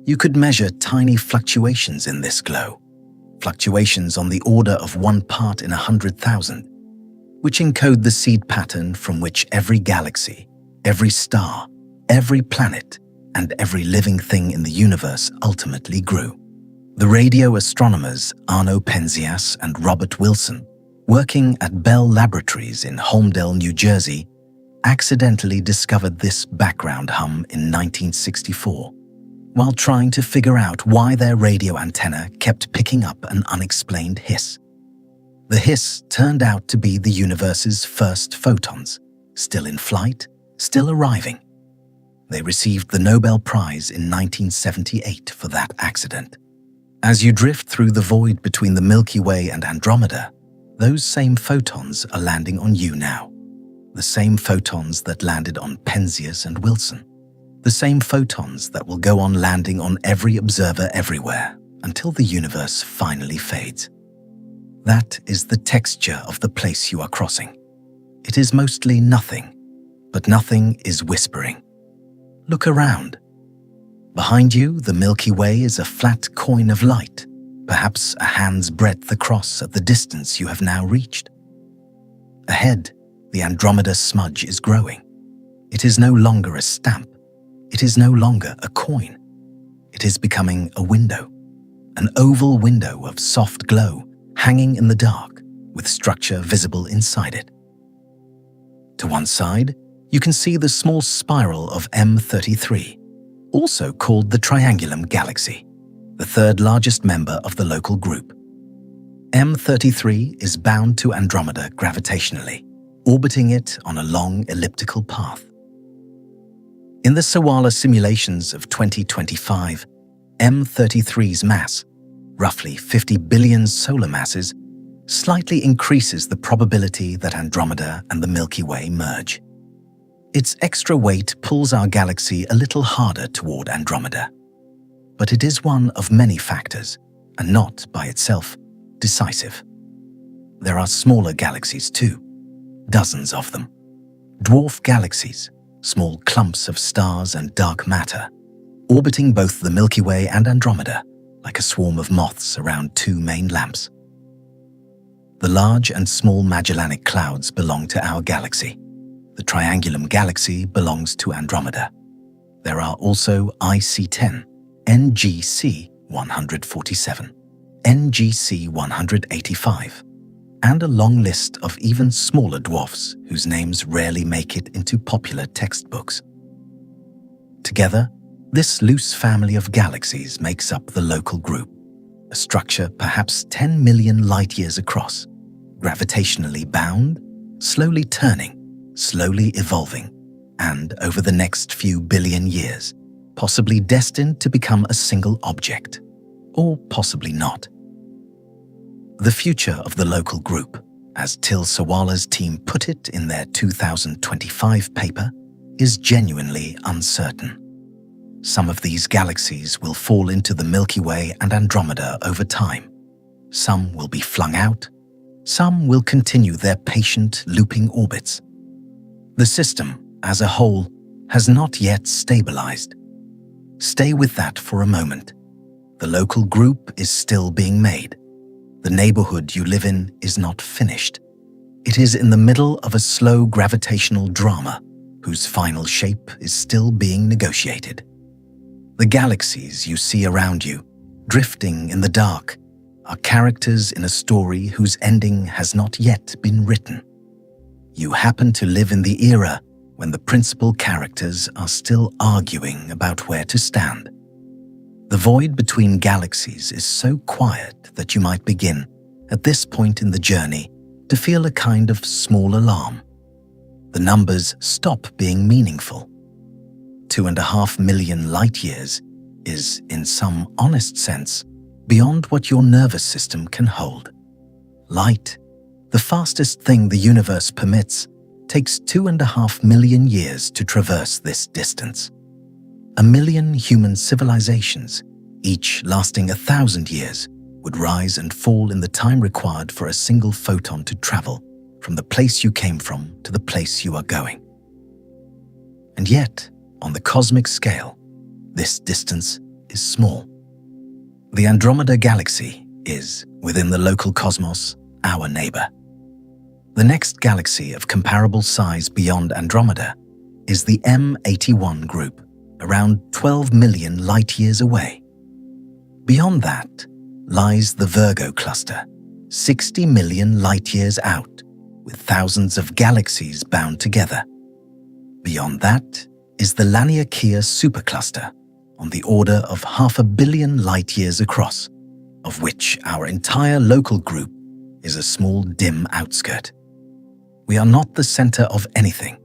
you could measure tiny fluctuations in this glow, fluctuations on the order of 1 part in 100,000, which encode the seed pattern from which every galaxy, every star, every planet, and every living thing in the universe ultimately grew. The radio astronomers Arno Penzias and Robert Wilson, working at Bell Laboratories in Holmdel, New Jersey, accidentally discovered this background hum in 1964, while trying to figure out why their radio antenna kept picking up an unexplained hiss. The hiss turned out to be the universe's first photons, still in flight, still arriving. They received the Nobel Prize in 1978 for that accident. As you drift through the void between the Milky Way and Andromeda, those same photons are landing on you now. The same photons that landed on Penzias and Wilson. The same photons that will go on landing on every observer everywhere until the universe finally fades. That is the texture of the place you are crossing. It is mostly nothing, but nothing is whispering. Look around. Behind you, the Milky Way is a flat coin of light, perhaps a hand's breadth across at the distance you have now reached. Ahead, the Andromeda smudge is growing. It is no longer a stamp. It is no longer a coin. It is becoming a window, an oval window of soft glow hanging in the dark with structure visible inside it. To one side, you can see the small spiral of M33, also called the Triangulum Galaxy, the third largest member of the local group. M33 is bound to Andromeda gravitationally, orbiting it on a long elliptical path. In the Sawala simulations of 2025, M33's mass, roughly 50 billion solar masses, slightly increases the probability that Andromeda and the Milky Way merge. Its extra weight pulls our galaxy a little harder toward Andromeda. But it is one of many factors, and not, by itself, decisive. There are smaller galaxies too, dozens of them. Dwarf galaxies, small clumps of stars and dark matter, orbiting both the Milky Way and Andromeda like a swarm of moths around two main lamps. The large and small Magellanic Clouds belong to our galaxy. The Triangulum Galaxy belongs to Andromeda. There are also IC10, NGC 147, NGC 185, and a long list of even smaller dwarfs whose names rarely make it into popular textbooks. Together, this loose family of galaxies makes up the local group, a structure perhaps 10 million light-years across, gravitationally bound, slowly turning, slowly evolving, and over the next few billion years, possibly destined to become a single object, or possibly not. The future of the local group, as Till Sawala's team put it in their 2025 paper, is genuinely uncertain. Some of these galaxies will fall into the Milky Way and Andromeda over time. Some will be flung out. Some will continue their patient, looping orbits. The system, as a whole, has not yet stabilized. Stay with that for a moment. The local group is still being made. The neighborhood you live in is not finished. It is in the middle of a slow gravitational drama whose final shape is still being negotiated. The galaxies you see around you, drifting in the dark, are characters in a story whose ending has not yet been written. You happen to live in the era when the principal characters are still arguing about where to stand. The void between galaxies is so quiet that you might begin, at this point in the journey, to feel a kind of small alarm. The numbers stop being meaningful. 2.5 million light-years is, in some honest sense, beyond what your nervous system can hold. Light, the fastest thing the universe permits, takes 2.5 million years to traverse this distance. 1 million human civilizations, each lasting 1,000 years, would rise and fall in the time required for a single photon to travel from the place you came from to the place you are going. And yet, on the cosmic scale, this distance is small. The Andromeda Galaxy is, within the local cosmos, our neighbor. The next galaxy of comparable size beyond Andromeda is the M81 group, around 12 million light-years away. Beyond that lies the Virgo cluster, 60 million light-years out, with thousands of galaxies bound together. Beyond that is the Laniakea supercluster, on the order of 500 million light-years across, of which our entire local group is a small dim outskirt. We are not the center of anything.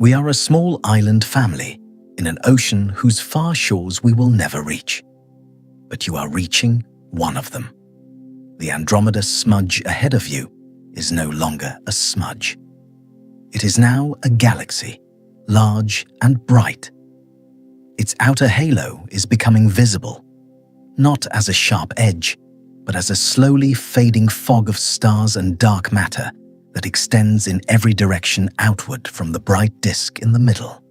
We are a small island family in an ocean whose far shores we will never reach. But you are reaching one of them. The Andromeda smudge ahead of you is no longer a smudge. It is now a galaxy, large and bright. Its outer halo is becoming visible, not as a sharp edge, but as a slowly fading fog of stars and dark matter that extends in every direction outward from the bright disk in the middle.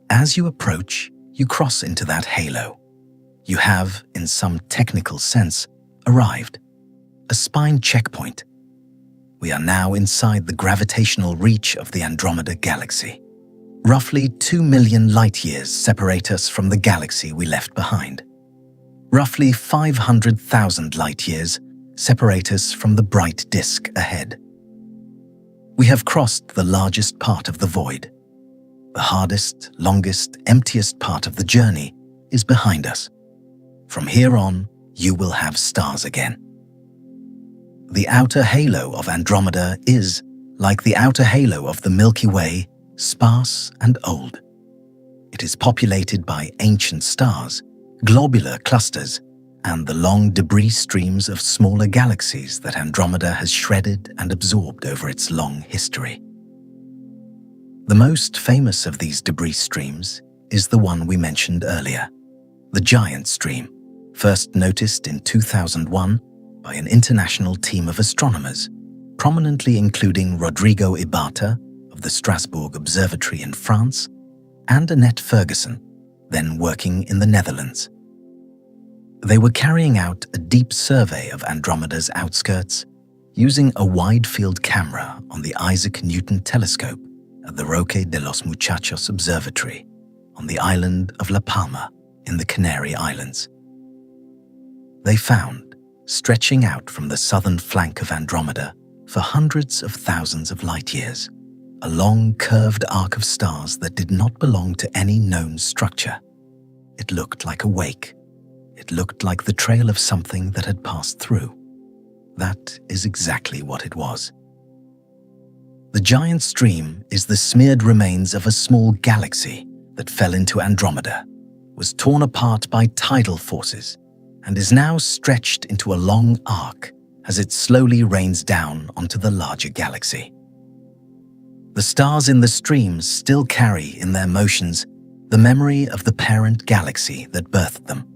As you approach, you cross into that halo. You have, in some technical sense, arrived. A spine checkpoint. We are now inside the gravitational reach of the Andromeda Galaxy. Roughly 2 million light-years separate us from the galaxy we left behind. Roughly 500,000 light-years separate us from the bright disk ahead. We have crossed the largest part of the void. The hardest, longest, emptiest part of the journey is behind us. From here on, you will have stars again. The outer halo of Andromeda is, like the outer halo of the Milky Way, sparse and old. It is populated by ancient stars, globular clusters, and the long debris streams of smaller galaxies that Andromeda has shredded and absorbed over its long history. The most famous of these debris streams is the one we mentioned earlier, the Giant Stream, first noticed in 2001 by an international team of astronomers, prominently including Rodrigo Ibata of the Strasbourg Observatory in France and Annette Ferguson, then working in the Netherlands. They were carrying out a deep survey of Andromeda's outskirts using a wide-field camera on the Isaac Newton telescope at the Roque de los Muchachos Observatory on the island of La Palma in the Canary Islands. They found, stretching out from the southern flank of Andromeda for hundreds of thousands of light-years, a long curved arc of stars that did not belong to any known structure. It looked like a wake. It looked like the trail of something that had passed through. That is exactly what it was. The Giant Stream is the smeared remains of a small galaxy that fell into Andromeda, was torn apart by tidal forces, and is now stretched into a long arc as it slowly rains down onto the larger galaxy. The stars in the stream still carry in their motions the memory of the parent galaxy that birthed them.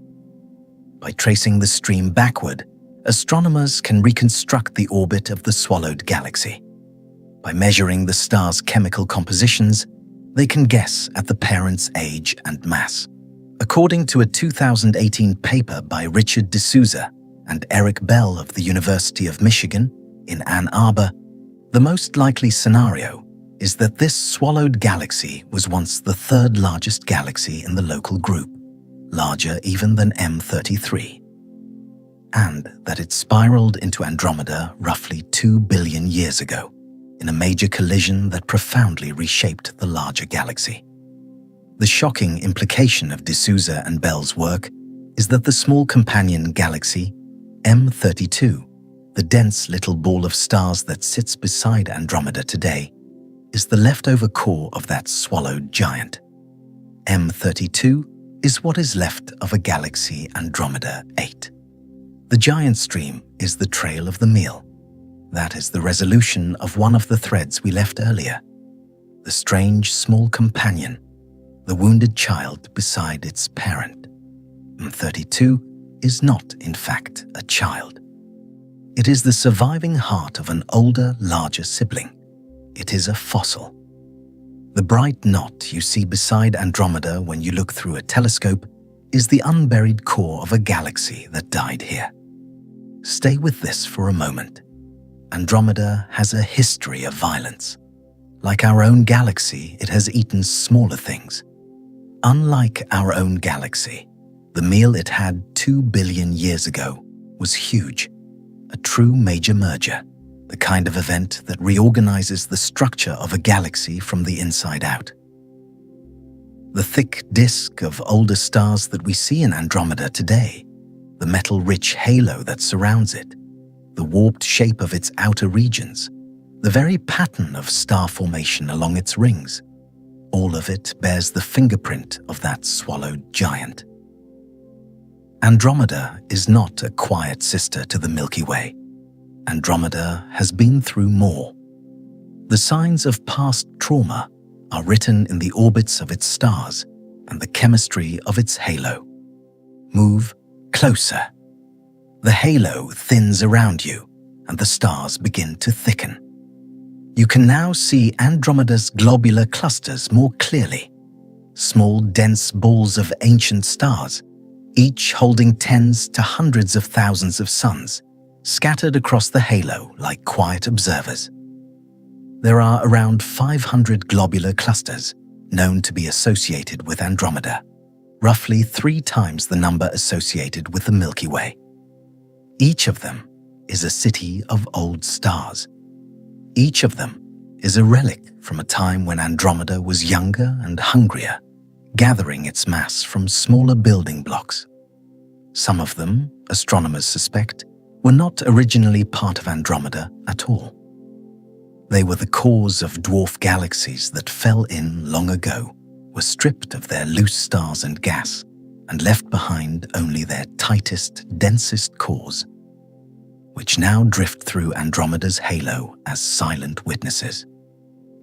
By tracing the stream backward, astronomers can reconstruct the orbit of the swallowed galaxy. By measuring the star's chemical compositions, they can guess at the parent's age and mass. According to a 2018 paper by Richard D'Souza and Eric Bell of the University of Michigan in Ann Arbor, the most likely scenario is that this swallowed galaxy was once the third largest galaxy in the local group, larger even than M33, and that it spiraled into Andromeda roughly 2 billion years ago in a major collision that profoundly reshaped the larger galaxy. The shocking implication of D'Souza and Bell's work is that the small companion galaxy, M32, the dense little ball of stars that sits beside Andromeda today, is the leftover core of that swallowed giant. M32 is what is left of a galaxy Andromeda 8. The Giant Stream is the trail of the meal. That is the resolution of one of the threads we left earlier. The strange small companion, the wounded child beside its parent. M32 is not, in fact, a child. It is the surviving heart of an older, larger sibling. It is a fossil. The bright knot you see beside Andromeda when you look through a telescope is the unburied core of a galaxy that died here. Stay with this for a moment. Andromeda has a history of violence. Like our own galaxy, it has eaten smaller things. Unlike our own galaxy, the meal it had 2 billion years ago was huge, a true major merger, the kind of event that reorganizes the structure of a galaxy from the inside out. The thick disk of older stars that we see in Andromeda today, the metal-rich halo that surrounds it, the warped shape of its outer regions, the very pattern of star formation along its rings, All of it bears the fingerprint of that swallowed giant. Andromeda is not a quiet sister to the Milky Way. Andromeda has been through more. The signs of past trauma are written in the orbits of its stars and the chemistry of its halo. Move closer. The halo thins around you and the stars begin to thicken. You can now see Andromeda's globular clusters more clearly. Small, dense balls of ancient stars, each holding tens to hundreds of thousands of suns, scattered across the halo like quiet observers. There are around 500 globular clusters known to be associated with Andromeda, roughly 3 times the number associated with the Milky Way. Each of them is a city of old stars. Each of them is a relic from a time when Andromeda was younger and hungrier, gathering its mass from smaller building blocks. Some of them, astronomers suspect, were not originally part of Andromeda at all. They were the cores of dwarf galaxies that fell in long ago, were stripped of their loose stars and gas, and left behind only their tightest, densest cores, which now drift through Andromeda's halo as silent witnesses.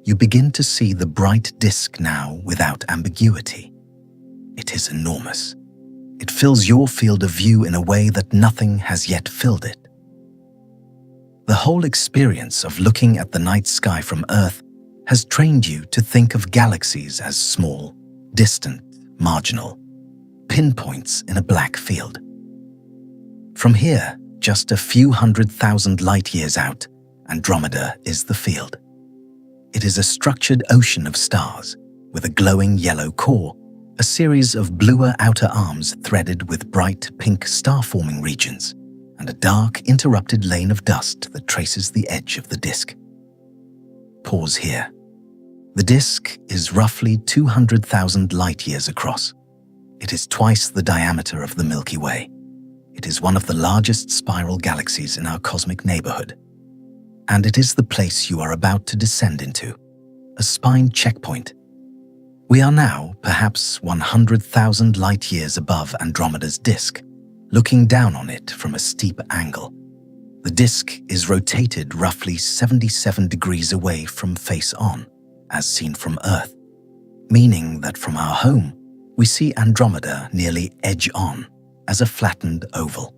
You begin to see the bright disk now without ambiguity. It is enormous. It fills your field of view in a way that nothing has yet filled it. The whole experience of looking at the night sky from Earth has trained you to think of galaxies as small, distant, marginal, pinpoints in a black field. From here, just a few 100,000 light-years out, Andromeda is the field. It is a structured ocean of stars, with a glowing yellow core, a series of bluer outer arms threaded with bright pink star-forming regions, and a dark, interrupted lane of dust that traces the edge of the disk. Pause here. The disk is roughly 200,000 light-years across. It is twice the diameter of the Milky Way. It is one of the largest spiral galaxies in our cosmic neighborhood. And it is the place you are about to descend into, a spine checkpoint. We are now perhaps 100,000 light-years above Andromeda's disk, looking down on it from a steep angle. The disk is rotated roughly 77 degrees away from face-on, as seen from Earth, meaning that from our home, we see Andromeda nearly edge-on, as a flattened oval.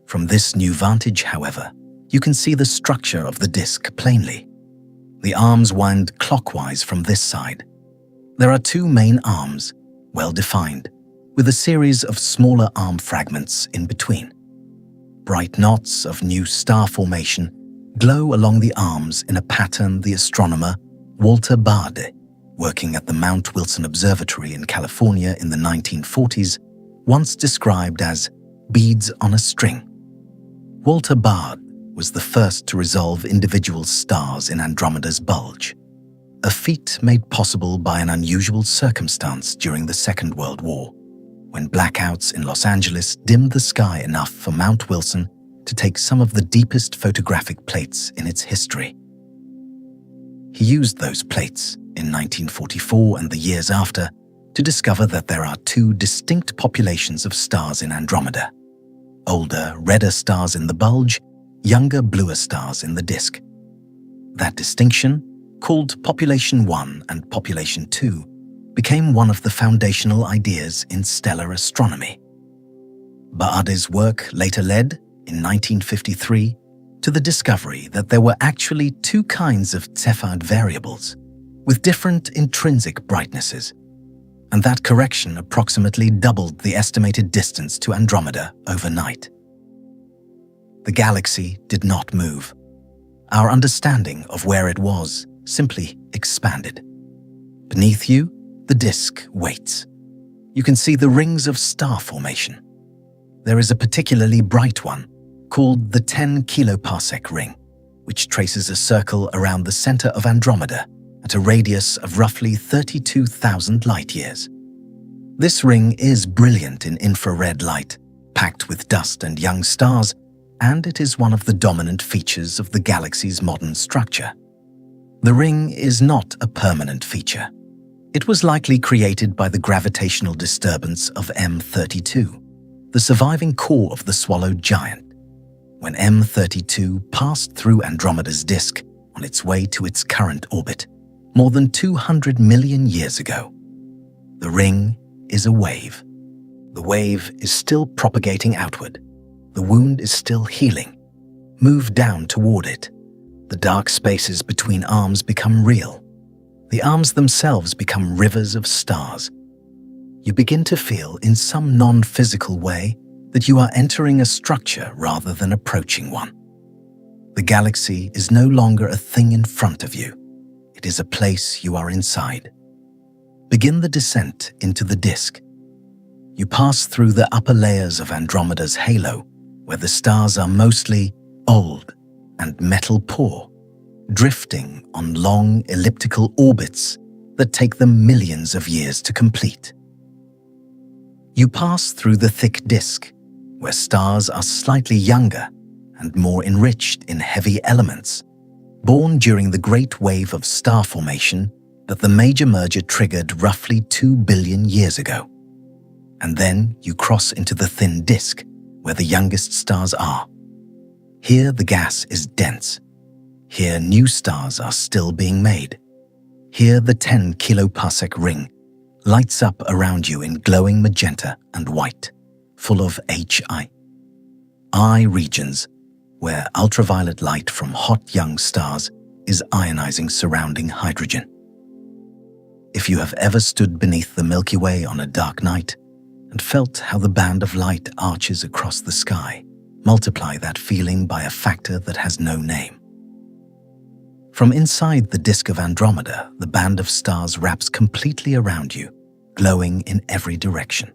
From this new vantage, however, you can see the structure of the disk plainly. The arms wind clockwise from this side. There are 2 main arms, well defined, with a series of smaller arm fragments in between. Bright knots of new star formation glow along the arms in a pattern the astronomer Walter Baade, working at the Mount Wilson Observatory in California in the 1940s, once described as beads on a string. Walter Baade was the first to resolve individual stars in Andromeda's bulge, a feat made possible by an unusual circumstance during the Second World War, when blackouts in Los Angeles dimmed the sky enough for Mount Wilson to take some of the deepest photographic plates in its history. He used those plates in 1944 and the years after to discover that there are 2 distinct populations of stars in Andromeda: older, redder stars in the bulge, younger, bluer stars in the disk. That distinction, called Population 1 and Population 2, became one of the foundational ideas in stellar astronomy. Baade's work later led, in 1953, to the discovery that there were actually 2 kinds of Cepheid variables, with different intrinsic brightnesses, and that correction approximately doubled the estimated distance to Andromeda overnight. The galaxy did not move. Our understanding of where it was simply expanded. Beneath you, the disk waits. You can see the rings of star formation. There is a particularly bright one, called the 10 kiloparsec ring, which traces a circle around the center of Andromeda at a radius of roughly 32,000 light-years. This ring is brilliant in infrared light, packed with dust and young stars, and it is one of the dominant features of the galaxy's modern structure. The ring is not a permanent feature. It was likely created by the gravitational disturbance of M32, the surviving core of the swallowed giant. When M32 passed through Andromeda's disk on its way to its current orbit, more than 200 million years ago. The ring is a wave. The wave is still propagating outward. The wound is still healing. Move down toward it. The dark spaces between arms become real. The arms themselves become rivers of stars. You begin to feel, in some non-physical way, that you are entering a structure rather than approaching one. The galaxy is no longer a thing in front of you. It is a place you are inside. Begin the descent into the disk. You pass through the upper layers of Andromeda's halo, where the stars are mostly old and metal poor, drifting on long elliptical orbits that take them millions of years to complete. You pass through the thick disk, where stars are slightly younger and more enriched in heavy elements, born during the great wave of star formation that the major merger triggered roughly 2 billion years ago. And then you cross into the thin disk, where the youngest stars are. Here the gas is dense. Here new stars are still being made. Here the 10 kiloparsec ring lights up around you in glowing magenta and white, full of I regions, where ultraviolet light from hot young stars is ionizing surrounding hydrogen. If you have ever stood beneath the Milky Way on a dark night and felt how the band of light arches across the sky, multiply that feeling by a factor that has no name. From inside the disk of Andromeda, the band of stars wraps completely around you, glowing in every direction.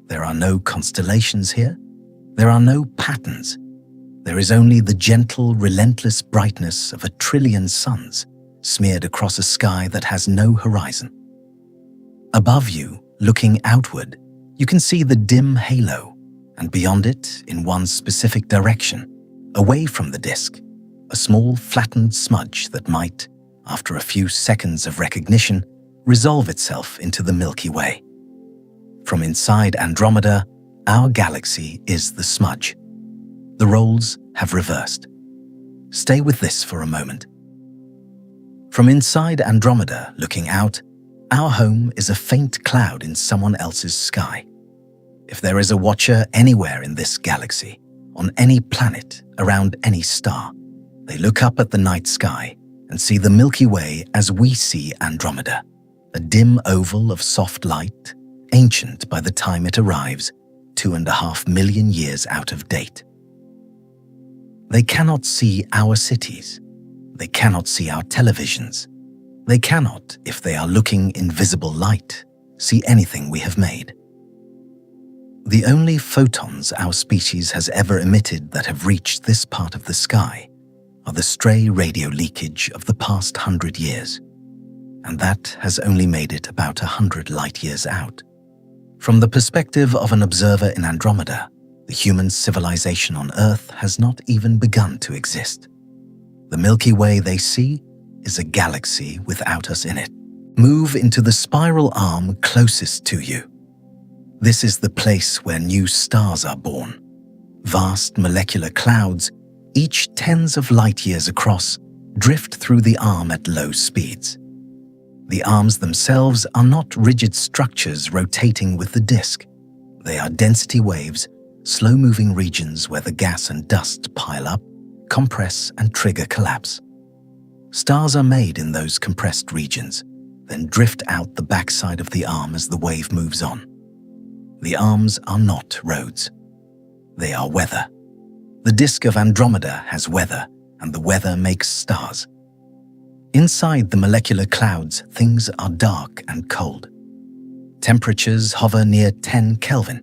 There are no constellations here. There are no patterns. There is only the gentle, relentless brightness of 1 trillion suns smeared across a sky that has no horizon. Above you, looking outward, you can see the dim halo, and beyond it, in one specific direction, away from the disk, a small flattened smudge that might, after a few seconds of recognition, resolve itself into the Milky Way. From inside Andromeda, our galaxy is the smudge. The roles have reversed. Stay with this for a moment. From inside Andromeda, looking out, our home is a faint cloud in someone else's sky. If there is a watcher anywhere in this galaxy, on any planet, around any star, they look up at the night sky and see the Milky Way as we see Andromeda, a dim oval of soft light, ancient by the time it arrives, 2.5 million years out of date. They cannot see our cities. They cannot see our televisions. They cannot, if they are looking in visible light, see anything we have made. The only photons our species has ever emitted that have reached this part of the sky are the stray radio leakage of the past 100 years, and that has only made it about 100 light years out. From the perspective of an observer in Andromeda, the human civilization on Earth has not even begun to exist. The Milky Way they see is a galaxy without us in it. Move into the spiral arm closest to you. This is the place where new stars are born. Vast molecular clouds, each tens of light years across, drift through the arm at low speeds. The arms themselves are not rigid structures rotating with the disk. They are density waves, slow-moving regions where the gas and dust pile up, compress, and trigger collapse. Stars are made in those compressed regions, then drift out the backside of the arm as the wave moves on. The arms are not roads. They are weather. The disk of Andromeda has weather, and the weather makes stars. Inside the molecular clouds, things are dark and cold. Temperatures hover near 10 Kelvin.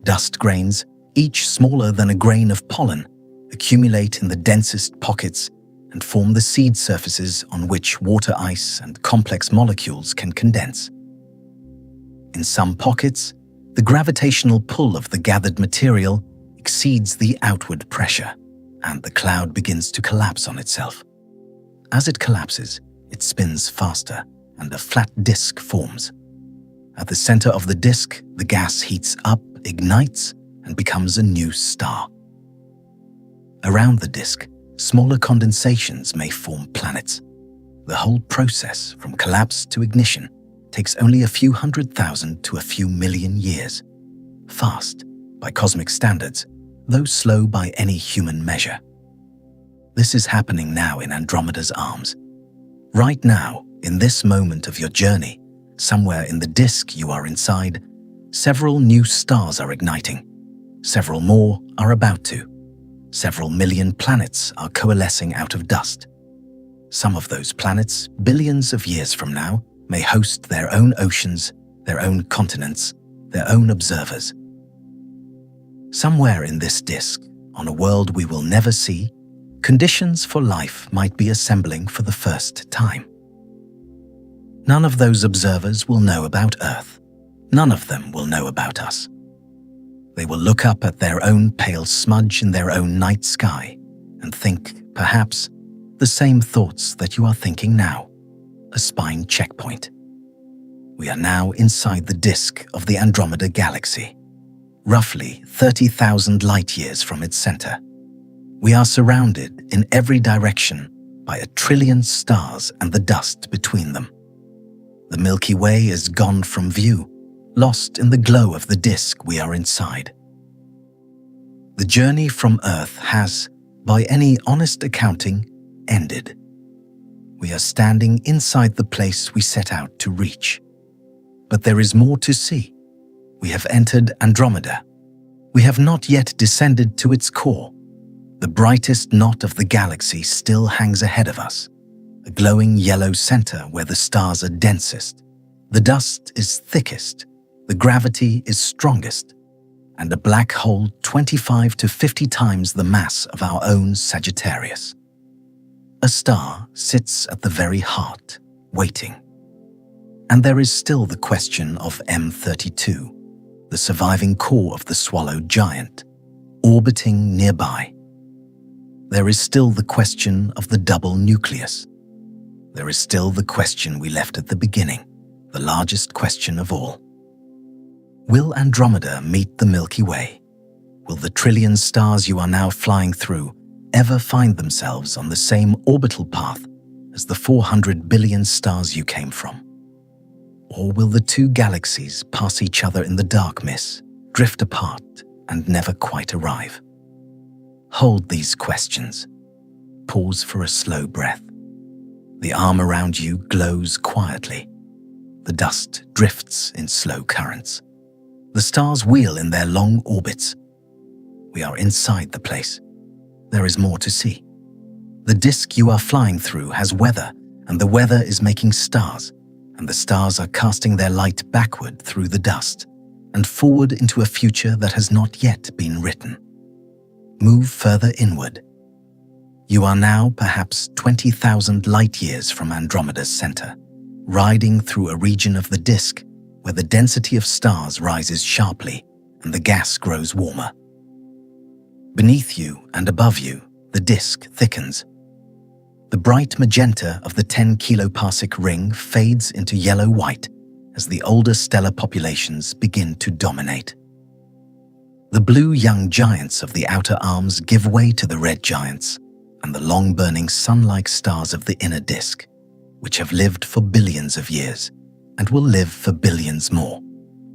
Dust grains, each smaller than a grain of pollen, accumulate in the densest pockets and form the seed surfaces on which water ice and complex molecules can condense. In some pockets, the gravitational pull of the gathered material exceeds the outward pressure, and the cloud begins to collapse on itself. As it collapses, it spins faster, and a flat disk forms. At the center of the disk, the gas heats up, ignites, and becomes a new star. Around the disk, smaller condensations may form planets. The whole process, from collapse to ignition, takes only a few 100,000 to a few million years. Fast, by cosmic standards, though slow by any human measure. This is happening now in Andromeda's arms. Right now, in this moment of your journey, somewhere in the disk you are inside, several new stars are igniting. Several more are about to. Several million planets are coalescing out of dust. Some of those planets, billions of years from now, may host their own oceans, their own continents, their own observers. Somewhere in this disk, on a world we will never see, conditions for life might be assembling for the first time. None of those observers will know about Earth. None of them will know about us. They will look up at their own pale smudge in their own night sky and think, perhaps, the same thoughts that you are thinking now, a spine checkpoint. We are now inside the disk of the Andromeda Galaxy, roughly 30,000 light-years from its center. We are surrounded in every direction by 1 trillion stars and the dust between them. The Milky Way is gone from view, lost in the glow of the disk we are inside. The journey from Earth has, by any honest accounting, ended. We are standing inside the place we set out to reach. But there is more to see. We have entered Andromeda. We have not yet descended to its core. The brightest knot of the galaxy still hangs ahead of us, a glowing yellow center where the stars are densest. The dust is thickest, the gravity is strongest, and a black hole 25 to 50 times the mass of our own Sagittarius. A star sits at the very heart, waiting. And there is still the question of M32, the surviving core of the swallowed giant, orbiting nearby. There is still the question of the double nucleus. There is still the question we left at the beginning, the largest question of all. Will Andromeda meet the Milky Way? Will the trillion stars you are now flying through ever find themselves on the same orbital path as the 400 billion stars you came from? Or will the two galaxies pass each other in the dark mist, drift apart, and never quite arrive? Hold these questions. Pause for a slow breath. The arm around you glows quietly. The dust drifts in slow currents. The stars wheel in their long orbits. We are inside the place. There is more to see. The disk you are flying through has weather, and the weather is making stars, and the stars are casting their light backward through the dust and forward into a future that has not yet been written. Move further inward. You are now perhaps 20,000 light-years from Andromeda's center, riding through a region of the disk where the density of stars rises sharply and the gas grows warmer. Beneath you and above you, the disk thickens. The bright magenta of the 10 kiloparsec ring fades into yellow-white as the older stellar populations begin to dominate. The blue young giants of the outer arms give way to the red giants and the long-burning sun-like stars of the inner disk, which have lived for billions of years and will live for billions more.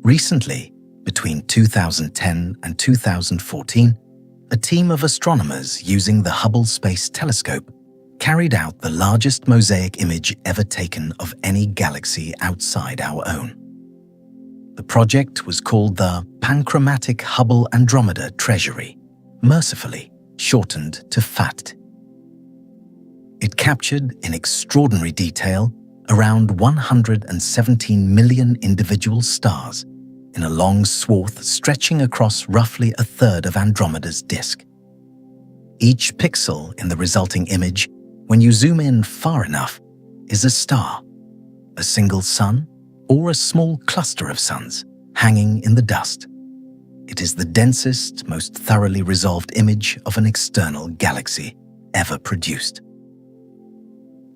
Recently, between 2010 and 2014, a team of astronomers using the Hubble Space Telescope carried out the largest mosaic image ever taken of any galaxy outside our own. The project was called the Panchromatic Hubble Andromeda Treasury, mercifully shortened to FAT. It captured in extraordinary detail around 117 million individual stars in a long swath stretching across roughly a third of Andromeda's disk. Each pixel in the resulting image, when you zoom in far enough, is a star, a single sun, or a small cluster of suns hanging in the dust. It is the densest, most thoroughly resolved image of an external galaxy ever produced.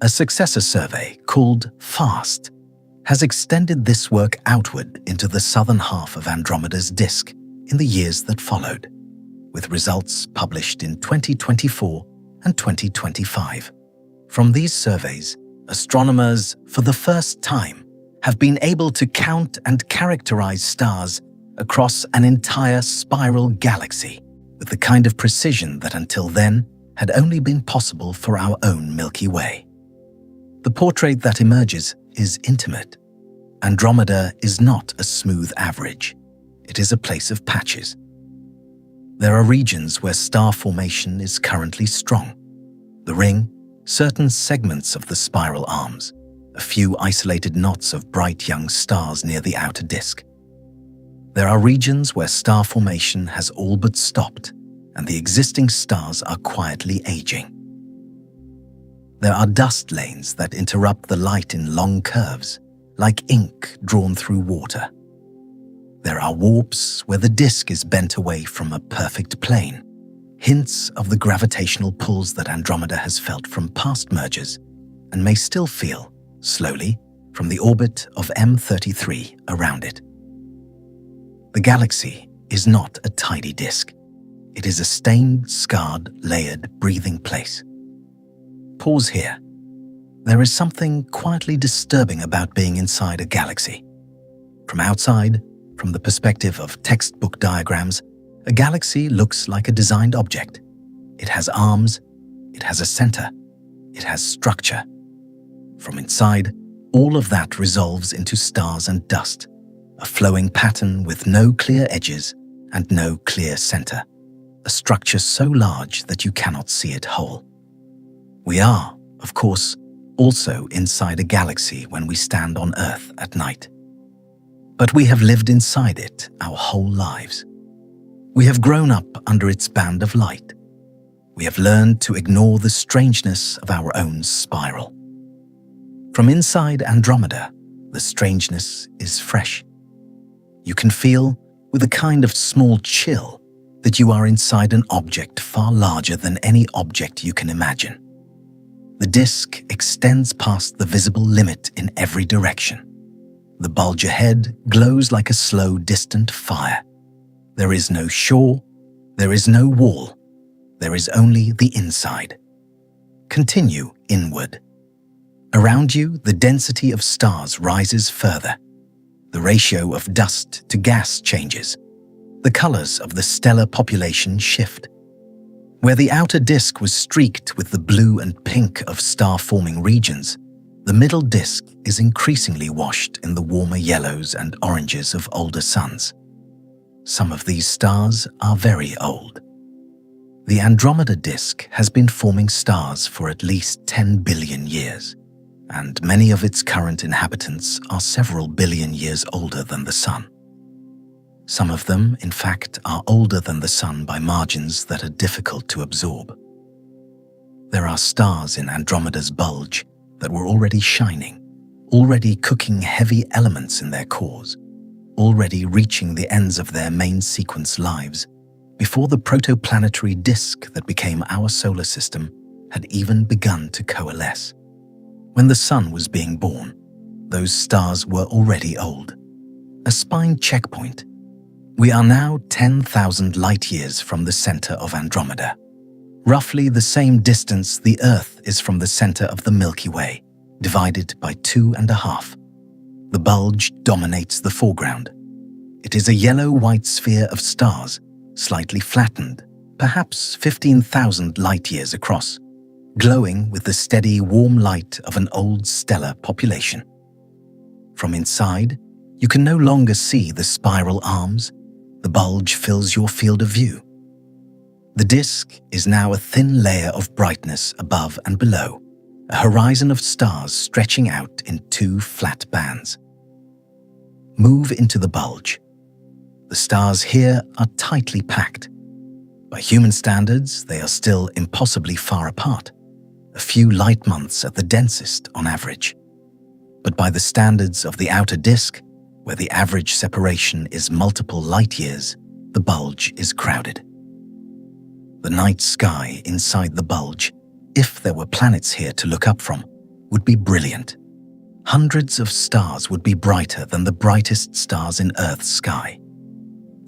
A successor survey called FAST has extended this work outward into the southern half of Andromeda's disk in the years that followed, with results published in 2024 and 2025. From these surveys, astronomers, for the first time, have been able to count and characterize stars across an entire spiral galaxy with the kind of precision that until then had only been possible for our own Milky Way. The portrait that emerges is intimate. Andromeda is not a smooth average. It is a place of patches. There are regions where star formation is currently strong. The ring, certain segments of the spiral arms, a few isolated knots of bright young stars near the outer disk. There are regions where star formation has all but stopped, and the existing stars are quietly aging. There are dust lanes that interrupt the light in long curves, like ink drawn through water. There are warps where the disk is bent away from a perfect plane, hints of the gravitational pulls that Andromeda has felt from past mergers and may still feel, slowly, from the orbit of M33 around it. The galaxy is not a tidy disk. It is a stained, scarred, layered, breathing place. Pause here. There is something quietly disturbing about being inside a galaxy. From outside, from the perspective of textbook diagrams, a galaxy looks like a designed object. It has arms, it has a center, it has structure. From inside, all of that resolves into stars and dust, a flowing pattern with no clear edges and no clear center, a structure so large that you cannot see it whole. We are, of course, also inside a galaxy when we stand on Earth at night. But we have lived inside it our whole lives. We have grown up under its band of light. We have learned to ignore the strangeness of our own spiral. From inside Andromeda, the strangeness is fresh. You can feel, with a kind of small chill, that you are inside an object far larger than any object you can imagine. The disk extends past the visible limit in every direction. The bulge ahead glows like a slow, distant fire. There is no shore, there is no wall, there is only the inside. Continue inward. Around you, the density of stars rises further. The ratio of dust to gas changes. The colors of the stellar population shift. Where the outer disk was streaked with the blue and pink of star-forming regions, the middle disk is increasingly washed in the warmer yellows and oranges of older suns. Some of these stars are very old. The Andromeda disk has been forming stars for at least 10 billion years, and many of its current inhabitants are several billion years older than the Sun. Some of them, in fact, are older than the Sun by margins that are difficult to absorb. There are stars in Andromeda's bulge that were already shining, already cooking heavy elements in their cores, already reaching the ends of their main sequence lives, before the protoplanetary disk that became our solar system had even begun to coalesce. When the Sun was being born, those stars were already old. A spine checkpoint. We are now 10,000 light-years from the center of Andromeda, roughly the same distance the Earth is from the center of the Milky Way, divided by 2.5. The bulge dominates the foreground. It is a yellow-white sphere of stars, slightly flattened, perhaps 15,000 light-years across, glowing with the steady, warm light of an old stellar population. From inside, you can no longer see the spiral arms. The bulge fills your field of view. The disk is now a thin layer of brightness above and below, a horizon of stars stretching out in 2 flat bands. Move into the bulge. The stars here are tightly packed. By human standards, they are still impossibly far apart, a few light months at the densest on average. But by the standards of the outer disk, where the average separation is multiple light-years, the bulge is crowded. The night sky inside the bulge, if there were planets here to look up from, would be brilliant. Hundreds of stars would be brighter than the brightest stars in Earth's sky.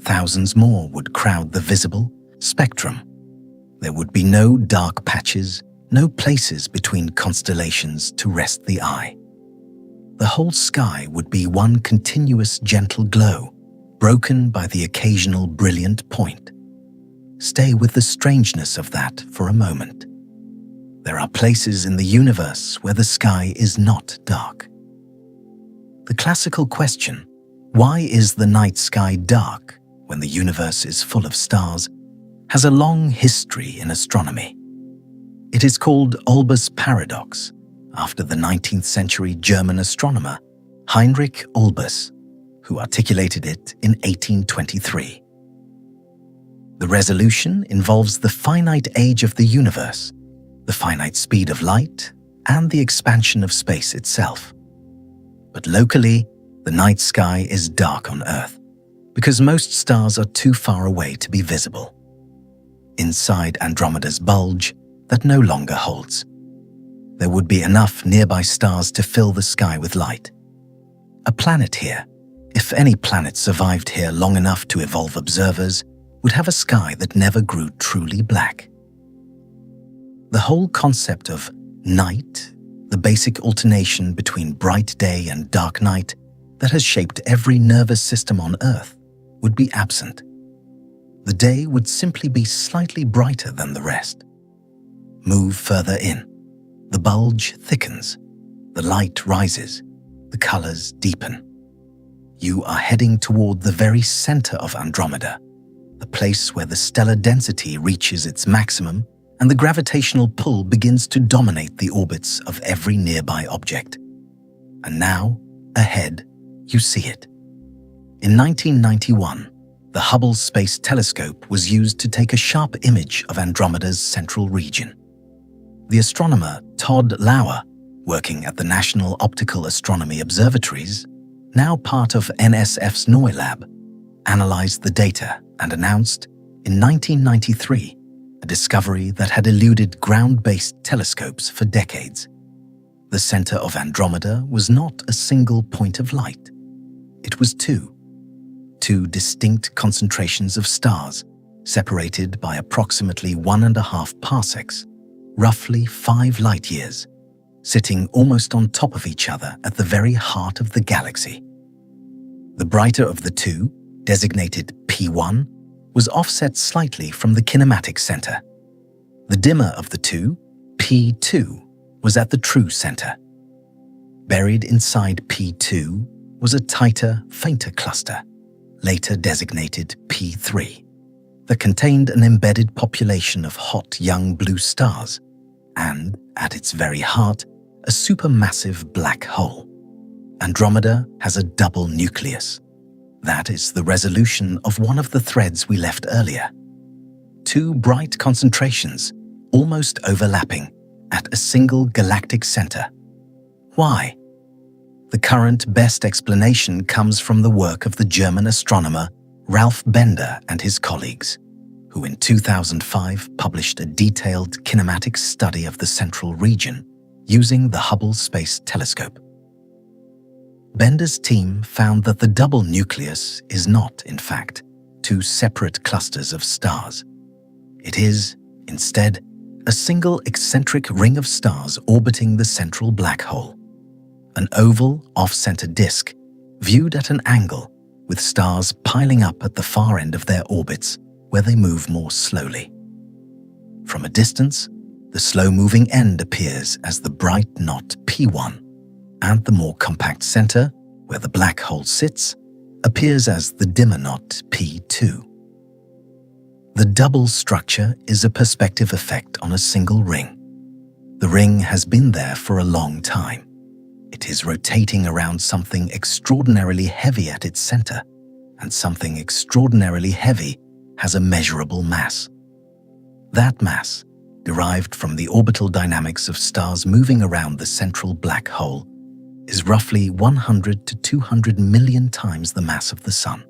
Thousands more would crowd the visible spectrum. There would be no dark patches, no places between constellations to rest the eye. The whole sky would be one continuous gentle glow, broken by the occasional brilliant point. Stay with the strangeness of that for a moment. There are places in the universe where the sky is not dark. The classical question, why is the night sky dark when the universe is full of stars, has a long history in astronomy. It is called Olbers' paradox, after the 19th century German astronomer Heinrich Olbers, who articulated it in 1823. The resolution involves the finite age of the universe, the finite speed of light, and the expansion of space itself. But locally, the night sky is dark on Earth, because most stars are too far away to be visible. Inside Andromeda's bulge, that no longer holds. There would be enough nearby stars to fill the sky with light. A planet here, if any planet survived here long enough to evolve observers, would have a sky that never grew truly black. The whole concept of night, the basic alternation between bright day and dark night that has shaped every nervous system on Earth, would be absent. The day would simply be slightly brighter than the rest. Move further in. The bulge thickens. The light rises. The colors deepen. You are heading toward the very center of Andromeda, the place where the stellar density reaches its maximum and the gravitational pull begins to dominate the orbits of every nearby object. And now, ahead, you see it. In 1991, the Hubble Space Telescope was used to take a sharp image of Andromeda's central region. The astronomer Todd Lauer, working at the National Optical Astronomy Observatories, now part of NSF's NOI lab, analyzed the data and announced, in 1993, a discovery that had eluded ground-based telescopes for decades. The center of Andromeda was not a single point of light. It was two distinct concentrations of stars, separated by approximately 1.5 parsecs, roughly 5 light-years, sitting almost on top of each other at the very heart of the galaxy. The brighter of the two, designated P1, was offset slightly from the kinematic center. The dimmer of the two, P2, was at the true center. Buried inside P2 was a tighter, fainter cluster, later designated P3, that contained an embedded population of hot young blue stars and, at its very heart, a supermassive black hole. Andromeda has a double nucleus. That is the resolution of one of the threads we left earlier. Two bright concentrations, almost overlapping, at a single galactic center. Why? The current best explanation comes from the work of the German astronomer Ralph Bender and his colleagues, who in 2005 published a detailed kinematic study of the central region using the Hubble Space Telescope. Bender's team found that the double nucleus is not, in fact, two separate clusters of stars. It is, instead, a single eccentric ring of stars orbiting the central black hole. An oval, off-center disk, viewed at an angle, with stars piling up at the far end of their orbits where they move more slowly. From a distance, the slow-moving end appears as the bright knot P1, and the more compact center, where the black hole sits, appears as the dimmer knot P2. The double structure is a perspective effect on a single ring. The ring has been there for a long time. It is rotating around something extraordinarily heavy at its center, and something extraordinarily heavy has a measurable mass. That mass, derived from the orbital dynamics of stars moving around the central black hole, is roughly 100 to 200 million times the mass of the Sun.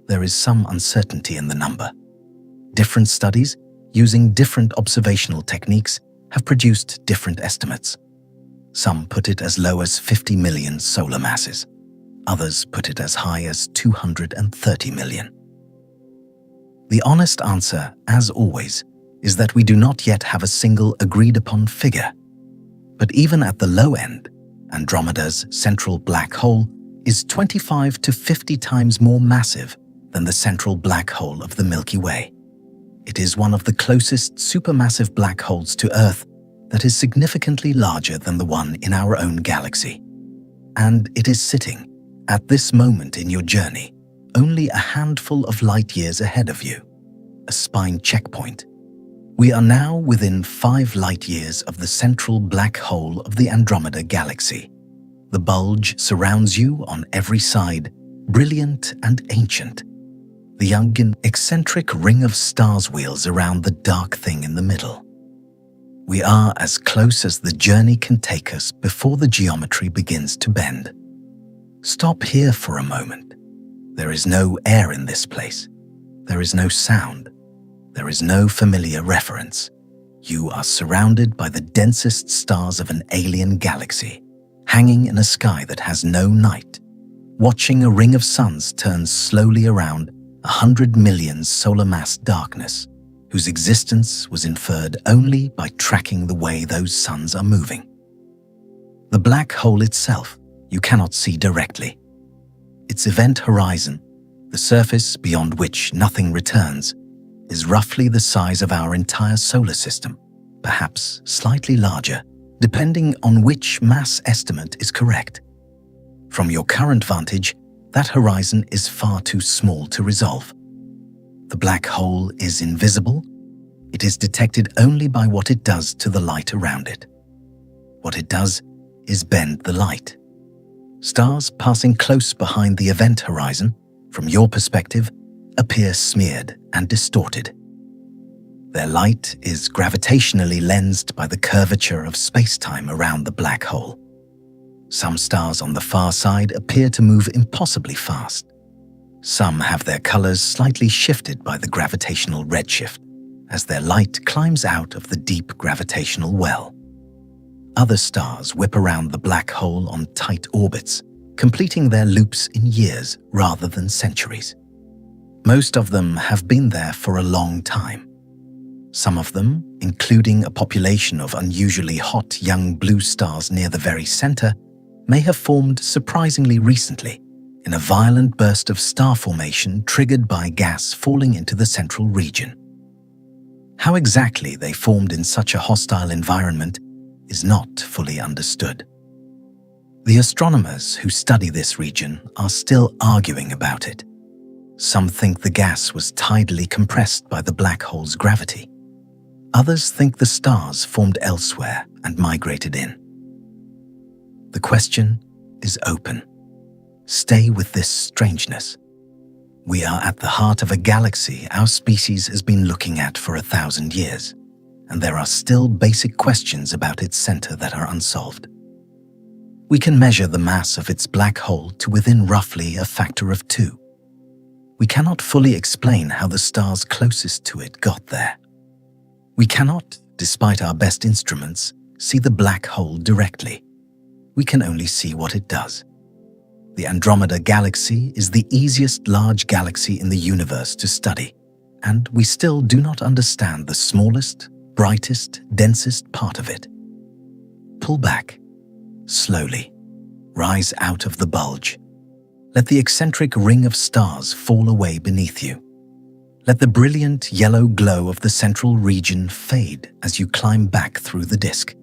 There is some uncertainty in the number. Different studies, using different observational techniques, have produced different estimates. Some put it as low as 50 million solar masses. Others put it as high as 230 million. The honest answer, as always, is that we do not yet have a single agreed-upon figure. But even at the low end, Andromeda's central black hole is 25 to 50 times more massive than the central black hole of the Milky Way. It is one of the closest supermassive black holes to Earth that is significantly larger than the one in our own galaxy. And it is sitting, at this moment in your journey, only a handful of light years ahead of you, a spine checkpoint. We are now within 5 light years of the central black hole of the Andromeda Galaxy. The bulge surrounds you on every side, brilliant and ancient. The young and eccentric ring of stars wheels around the dark thing in the middle. We are as close as the journey can take us before the geometry begins to bend. Stop here for a moment. There is no air in this place. There is no sound. There is no familiar reference. You are surrounded by the densest stars of an alien galaxy, hanging in a sky that has no night, watching a ring of suns turn slowly around 100 million solar mass darkness, whose existence was inferred only by tracking the way those suns are moving. The black hole itself you cannot see directly. Its event horizon, the surface beyond which nothing returns, is roughly the size of our entire solar system, perhaps slightly larger, depending on which mass estimate is correct. From your current vantage, that horizon is far too small to resolve. The black hole is invisible. It is detected only by what it does to the light around it. What it does is bend the light. Stars passing close behind the event horizon, from your perspective, appear smeared and distorted. Their light is gravitationally lensed by the curvature of space-time around the black hole. Some stars on the far side appear to move impossibly fast. Some have their colors slightly shifted by the gravitational redshift as their light climbs out of the deep gravitational well. Other stars whip around the black hole on tight orbits, completing their loops in years rather than centuries. Most of them have been there for a long time. Some of them, including a population of unusually hot young blue stars near the very center, may have formed surprisingly recently in a violent burst of star formation triggered by gas falling into the central region. How exactly they formed in such a hostile environment is not fully understood. The astronomers who study this region are still arguing about it. Some think the gas was tidally compressed by the black hole's gravity. Others think the stars formed elsewhere and migrated in. The question is open. Stay with this strangeness. We are at the heart of a galaxy our species has been looking at for 1,000 years, and there are still basic questions about its center that are unsolved. We can measure the mass of its black hole to within roughly a factor of 2. We cannot fully explain how the stars closest to it got there. We cannot, despite our best instruments, see the black hole directly. We can only see what it does. The Andromeda Galaxy is the easiest large galaxy in the universe to study, and we still do not understand the smallest, brightest, densest part of it. Pull back. Slowly. Rise out of the bulge. Let the eccentric ring of stars fall away beneath you. Let the brilliant yellow glow of the central region fade as you climb back through the disk.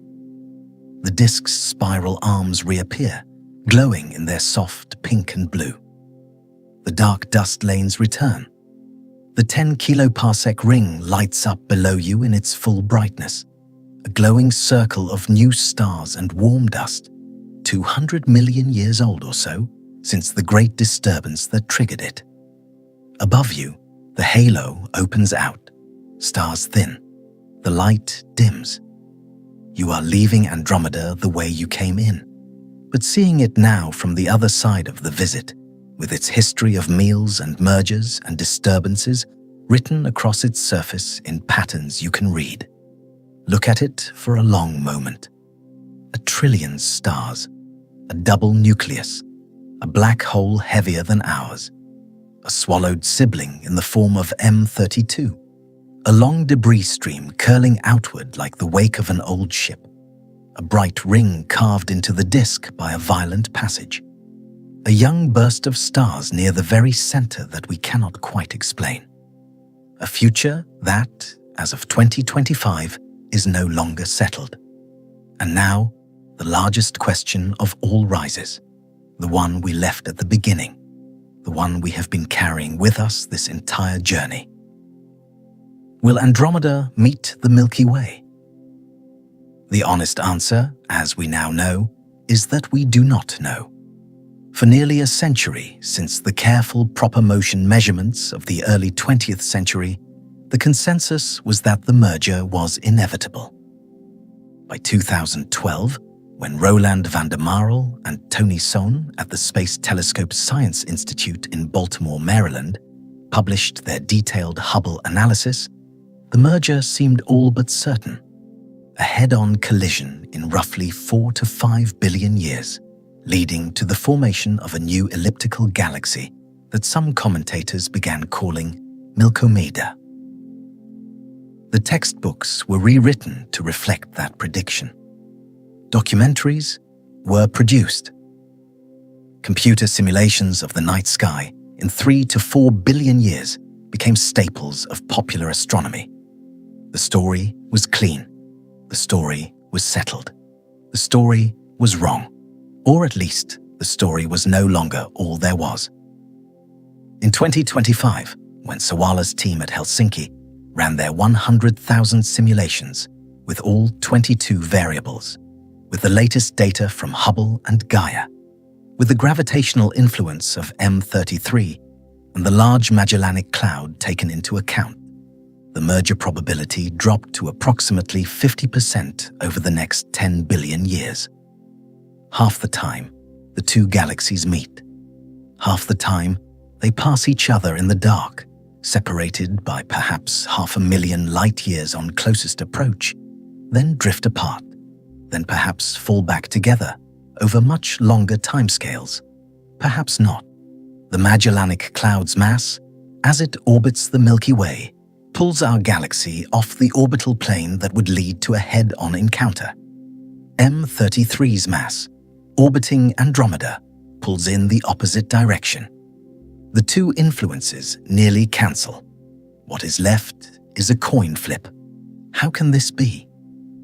The disk's spiral arms reappear, glowing in their soft pink and blue. The dark dust lanes return. The 10 kiloparsec ring lights up below you in its full brightness, a glowing circle of new stars and warm dust, 200 million years old or so since the great disturbance that triggered it. Above you, the halo opens out, stars thin, the light dims. You are leaving Andromeda the way you came in, but seeing it now from the other side of the visit, with its history of meals and mergers and disturbances written across its surface in patterns you can read. Look at it for a long moment. trillion stars, a double nucleus, a black hole heavier than ours, a swallowed sibling in the form of M32, a long debris stream curling outward like the wake of an old ship, a bright ring carved into the disk by a violent passage, a young burst of stars near the very center that we cannot quite explain, a future that, as of 2025, is no longer settled. And now, the largest question of all rises, the one we left at the beginning, the one we have been carrying with us this entire journey. Will Andromeda meet the Milky Way? The honest answer, as we now know, is that we do not know. For nearly a century since the careful proper motion measurements of the early 20th century, the consensus was that the merger was inevitable. By 2012, when Roland van der Marel and Tony Sohn at the Space Telescope Science Institute in Baltimore, Maryland, published their detailed Hubble analysis, the merger seemed all but certain. A head-on collision in roughly 4 to 5 billion years, leading to the formation of a new elliptical galaxy that some commentators began calling Milkomeda. The textbooks were rewritten to reflect that prediction. Documentaries were produced. Computer simulations of the night sky in 3 to 4 billion years became staples of popular astronomy. The story was clean. The story was settled. The story was wrong. Or at least, the story was no longer all there was. In 2025, when Sawala's team at Helsinki ran their 100,000 simulations with all 22 variables, with the latest data from Hubble and Gaia, with the gravitational influence of M33 and the Large Magellanic Cloud taken into account, the merger probability dropped to approximately 50% over the next 10 billion years. Half the time, the two galaxies meet. Half the time, they pass each other in the dark, separated by perhaps 500,000 light-years on closest approach, then drift apart, then perhaps fall back together over much longer timescales. Perhaps not. The Magellanic Cloud's mass, as it orbits the Milky Way, pulls our galaxy off the orbital plane that would lead to a head-on encounter. M33's mass, orbiting Andromeda, pulls in the opposite direction. The two influences nearly cancel. What is left is a coin flip. How can this be?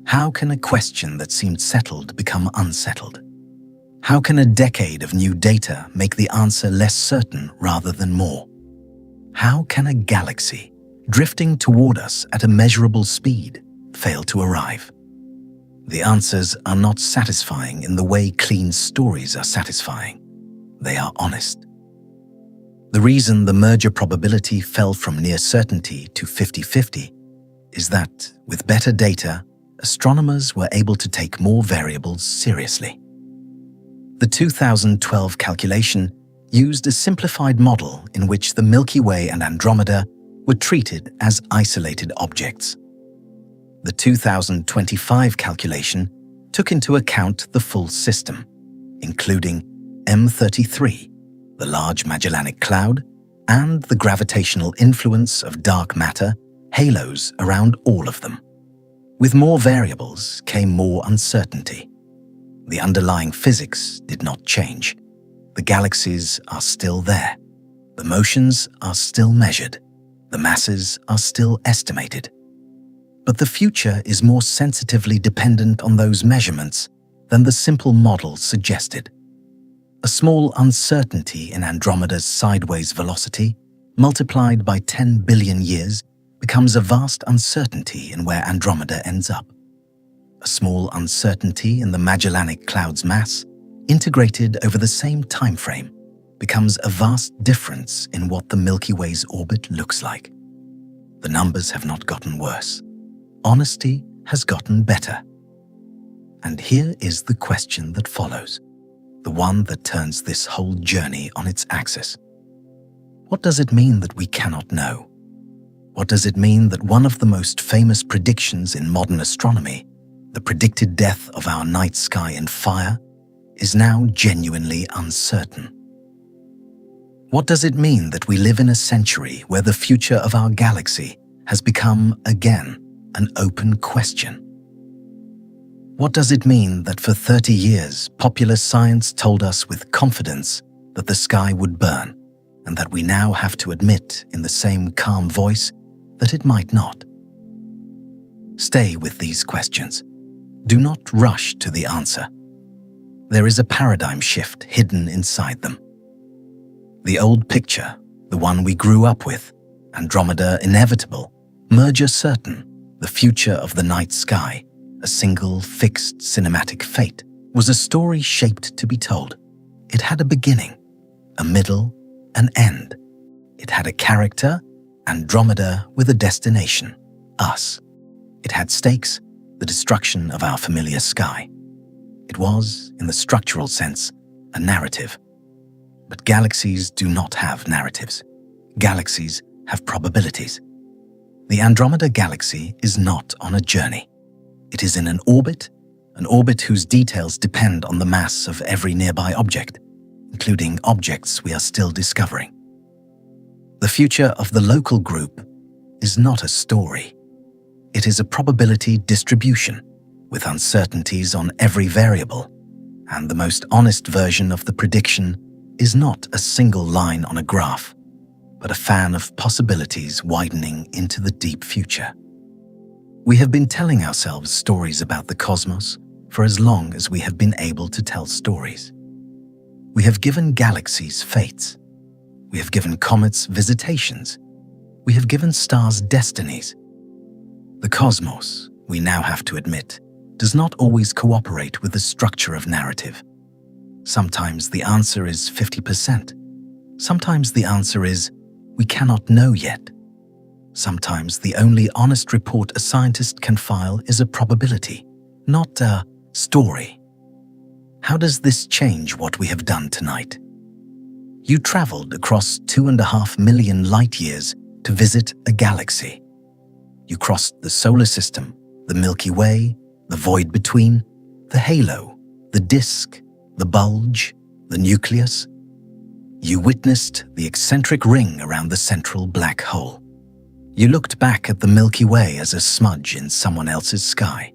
How can a question that seemed settled become unsettled? How can a decade of new data make the answer less certain rather than more? How can a galaxy, drifting toward us at a measurable speed, fail to arrive? The answers are not satisfying in the way clean stories are satisfying. They are honest. The reason the merger probability fell from near certainty to 50-50 is that, with better data, astronomers were able to take more variables seriously. The 2012 calculation used a simplified model in which the Milky Way and Andromeda were treated as isolated objects. The 2025 calculation took into account the full system, including M33, the Large Magellanic Cloud, and the gravitational influence of dark matter halos around all of them. With more variables came more uncertainty. The underlying physics did not change. The galaxies are still there. The motions are still measured. The masses are still estimated. But the future is more sensitively dependent on those measurements than the simple model suggested. A small uncertainty in Andromeda's sideways velocity, multiplied by 10 billion years, becomes a vast uncertainty in where Andromeda ends up. A small uncertainty in the Magellanic Cloud's mass, integrated over the same time frame, becomes a vast difference in what the Milky Way's orbit looks like. The numbers have not gotten worse. Honesty has gotten better. And here is the question that follows, the one that turns this whole journey on its axis. What does it mean that we cannot know? What does it mean that one of the most famous predictions in modern astronomy the predicted death of our night sky in fire, is now genuinely uncertain. What does it mean that we live in a century where the future of our galaxy has become, again, an open question? What does it mean that for 30 years, popular science told us with confidence that the sky would burn, and that we now have to admit in the same calm voice that it might not? Stay with these questions. Do not rush to the answer. There is a paradigm shift hidden inside them. The old picture, the one we grew up with, Andromeda inevitable, merger certain, the future of the night sky, a single fixed cinematic fate, was a story shaped to be told. It had a beginning, a middle, an end. It had a character, Andromeda, with a destination, us. It had stakes, the destruction of our familiar sky. It was, in the structural sense, a narrative. But galaxies do not have narratives. Galaxies have probabilities. The Andromeda Galaxy is not on a journey. It is in an orbit whose details depend on the mass of every nearby object, including objects we are still discovering. The future of the local group is not a story. It is a probability distribution with uncertainties on every variable, and the most honest version of the prediction is not a single line on a graph, but a fan of possibilities widening into the deep future. We have been telling ourselves stories about the cosmos for as long as we have been able to tell stories. We have given galaxies fates. We have given comets visitations. We have given stars destinies. The cosmos, we now have to admit, does not always cooperate with the structure of narrative. Sometimes the answer is 50%. Sometimes the answer is, we cannot know yet. Sometimes the only honest report a scientist can file is a probability, not a story. How does this change what we have done tonight? You traveled across 2.5 million light-years to visit a galaxy. You crossed the solar system, the Milky Way, the void between, the halo, the disk, the bulge, the nucleus. You witnessed the eccentric ring around the central black hole. You looked back at the Milky Way as a smudge in someone else's sky.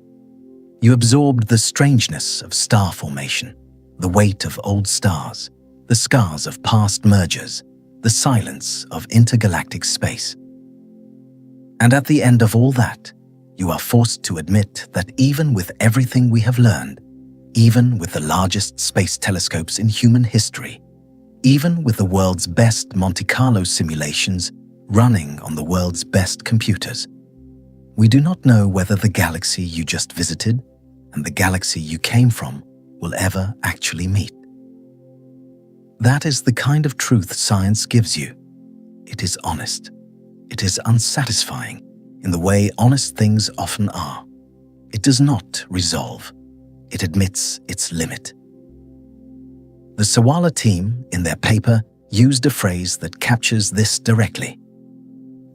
You absorbed the strangeness of star formation, the weight of old stars, the scars of past mergers, the silence of intergalactic space. And at the end of all that, you are forced to admit that even with everything we have learned, even with the largest space telescopes in human history, even with the world's best Monte Carlo simulations running on the world's best computers, we do not know whether the galaxy you just visited and the galaxy you came from will ever actually meet. That is the kind of truth science gives you. It is honest. It is unsatisfying in the way honest things often are. It does not resolve. It admits its limit. The Sawala team, in their paper, used a phrase that captures this directly.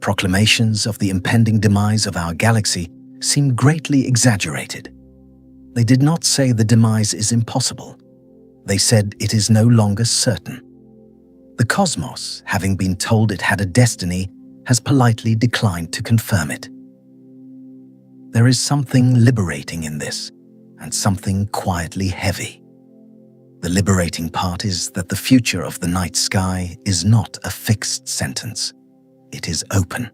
Proclamations of the impending demise of our galaxy seem greatly exaggerated. They did not say the demise is impossible. They said it is no longer certain. The cosmos, having been told it had a destiny, has politely declined to confirm it. There is something liberating in this, and something quietly heavy. The liberating part is that the future of the night sky is not a fixed sentence. It is open.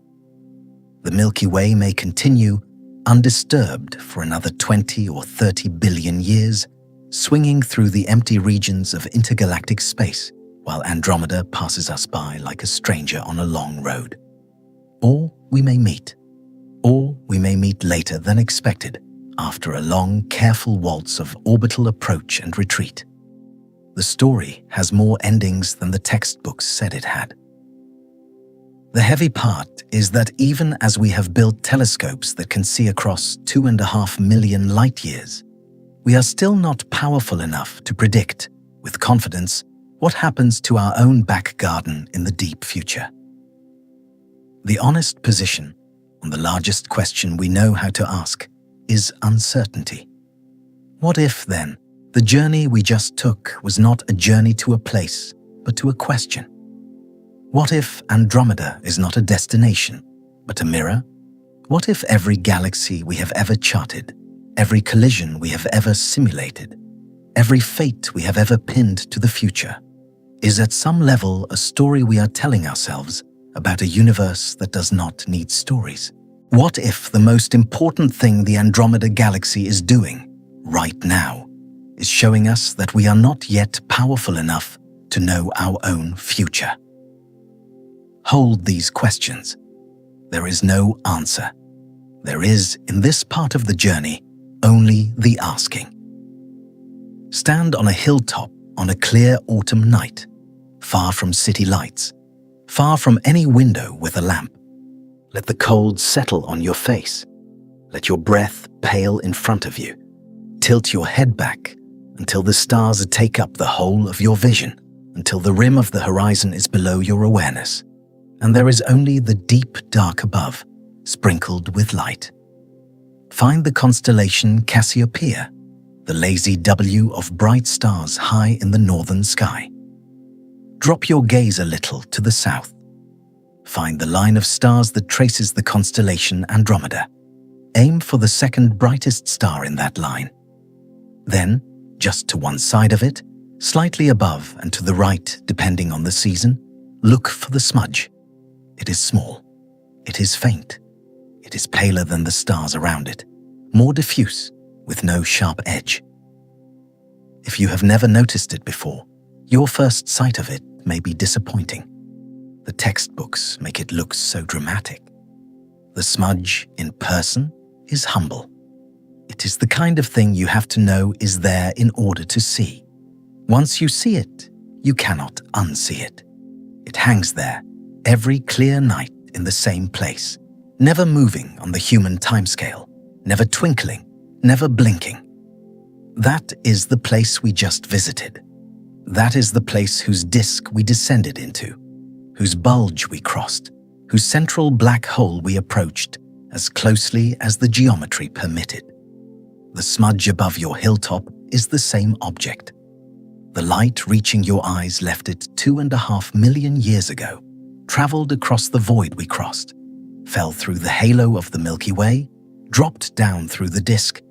The Milky Way may continue undisturbed for another 20 or 30 billion years, swinging through the empty regions of intergalactic space, while Andromeda passes us by like a stranger on a long road. Or we may meet. Or we may meet later than expected, after a long, careful waltz of orbital approach and retreat. The story has more endings than the textbooks said it had. The heavy part is that even as we have built telescopes that can see across 2.5 million light-years, we are still not powerful enough to predict, with confidence, what happens to our own back garden in the deep future. The honest position, on the largest question we know how to ask, is uncertainty. What if, then, the journey we just took was not a journey to a place, but to a question? What if Andromeda is not a destination, but a mirror? What if every galaxy we have ever charted, every collision we have ever simulated, every fate we have ever pinned to the future, is at some level a story we are telling ourselves about a universe that does not need stories? What if the most important thing the Andromeda Galaxy is doing, right now, is showing us that we are not yet powerful enough to know our own future? Hold these questions. There is no answer. There is, in this part of the journey, only the asking. Stand on a hilltop on a clear autumn night, far from city lights, far from any window with a lamp. Let the cold settle on your face. Let your breath pale in front of you. Tilt your head back until the stars take up the whole of your vision, until the rim of the horizon is below your awareness, and there is only the deep dark above, sprinkled with light. Find the constellation Cassiopeia, the lazy W of bright stars high in the northern sky. Drop your gaze a little to the south. Find the line of stars that traces the constellation Andromeda. Aim for the second brightest star in that line. Then, just to one side of it, slightly above and to the right depending on the season, look for the smudge. It is small. It is faint. It is paler than the stars around it, more diffuse, with no sharp edge. If you have never noticed it before, your first sight of it may be disappointing. The textbooks make it look so dramatic. The smudge, in person, is humble. It is the kind of thing you have to know is there in order to see. Once you see it, you cannot unsee it. It hangs there, every clear night in the same place, never moving on the human timescale, never twinkling, never blinking. That is the place we just visited. That is the place whose disk we descended into, whose bulge we crossed, whose central black hole we approached as closely as the geometry permitted. The smudge above your hilltop is the same object. The light reaching your eyes left it 2.5 million years ago, traveled across the void we crossed, fell through the halo of the Milky Way, dropped down through the disk,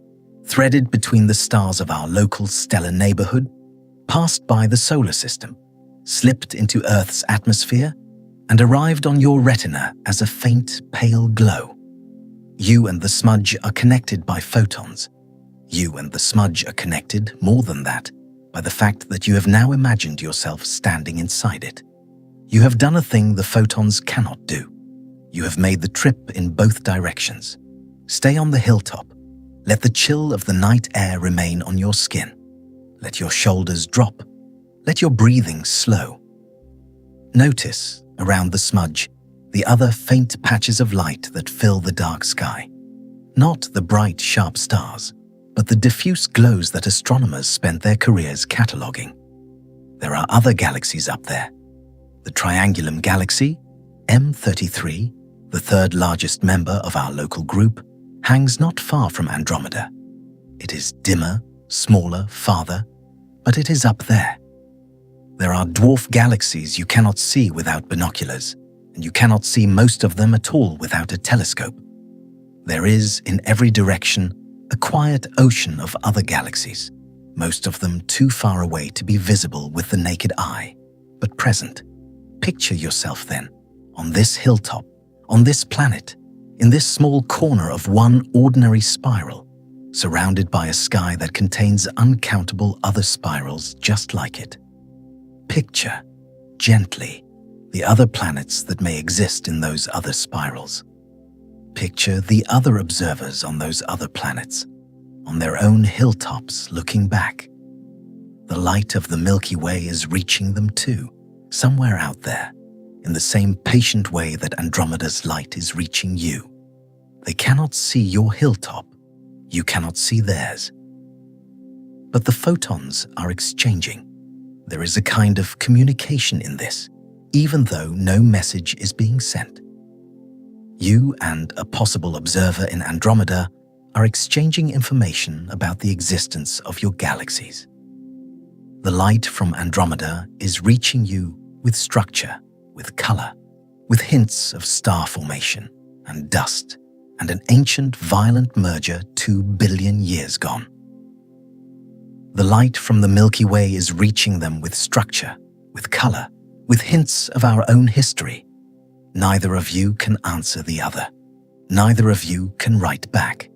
threaded between the stars of our local stellar neighborhood, passed by the solar system, slipped into Earth's atmosphere, and arrived on your retina as a faint, pale glow. You and the smudge are connected by photons. You and the smudge are connected, more than that, by the fact that you have now imagined yourself standing inside it. You have done a thing the photons cannot do. You have made the trip in both directions. Stay on the hilltop. Let the chill of the night air remain on your skin. Let your shoulders drop. Let your breathing slow. Notice, around the smudge, the other faint patches of light that fill the dark sky. Not the bright, sharp stars, but the diffuse glows that astronomers spent their careers cataloging. There are other galaxies up there. The Triangulum Galaxy, M33, the third largest member of our local group, hangs not far from Andromeda. It is dimmer, smaller, farther, but it is up there. There are dwarf galaxies you cannot see without binoculars, and you cannot see most of them at all without a telescope. There is, in every direction, a quiet ocean of other galaxies, most of them too far away to be visible with the naked eye, but present. Picture yourself then, on this hilltop, on this planet, in this small corner of one ordinary spiral, surrounded by a sky that contains uncountable other spirals just like it. Picture, gently, the other planets that may exist in those other spirals. Picture the other observers on those other planets, on their own hilltops looking back. The light of the Milky Way is reaching them too, somewhere out there, in the same patient way that Andromeda's light is reaching you. They cannot see your hilltop, you cannot see theirs. But the photons are exchanging. There is a kind of communication in this, even though no message is being sent. You and a possible observer in Andromeda are exchanging information about the existence of your galaxies. The light from Andromeda is reaching you with structure, with color, with hints of star formation and dust, and an ancient violent merger 2 billion years gone. The light from the Milky Way is reaching them with structure, with color, with hints of our own history. Neither of you can answer the other. Neither of you can write back.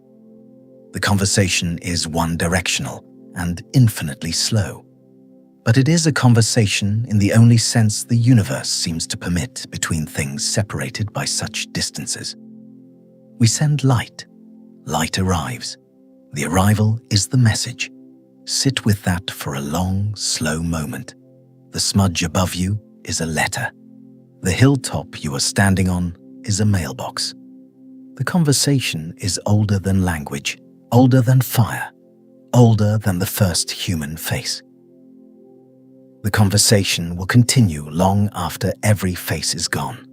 The conversation is one-directional and infinitely slow. But it is a conversation in the only sense the universe seems to permit between things separated by such distances. We send light. Light arrives. The arrival is the message. Sit with that for a long, slow moment. The smudge above you is a letter. The hilltop you are standing on is a mailbox. The conversation is older than language, older than fire, older than the first human face. The conversation will continue long after every face is gone.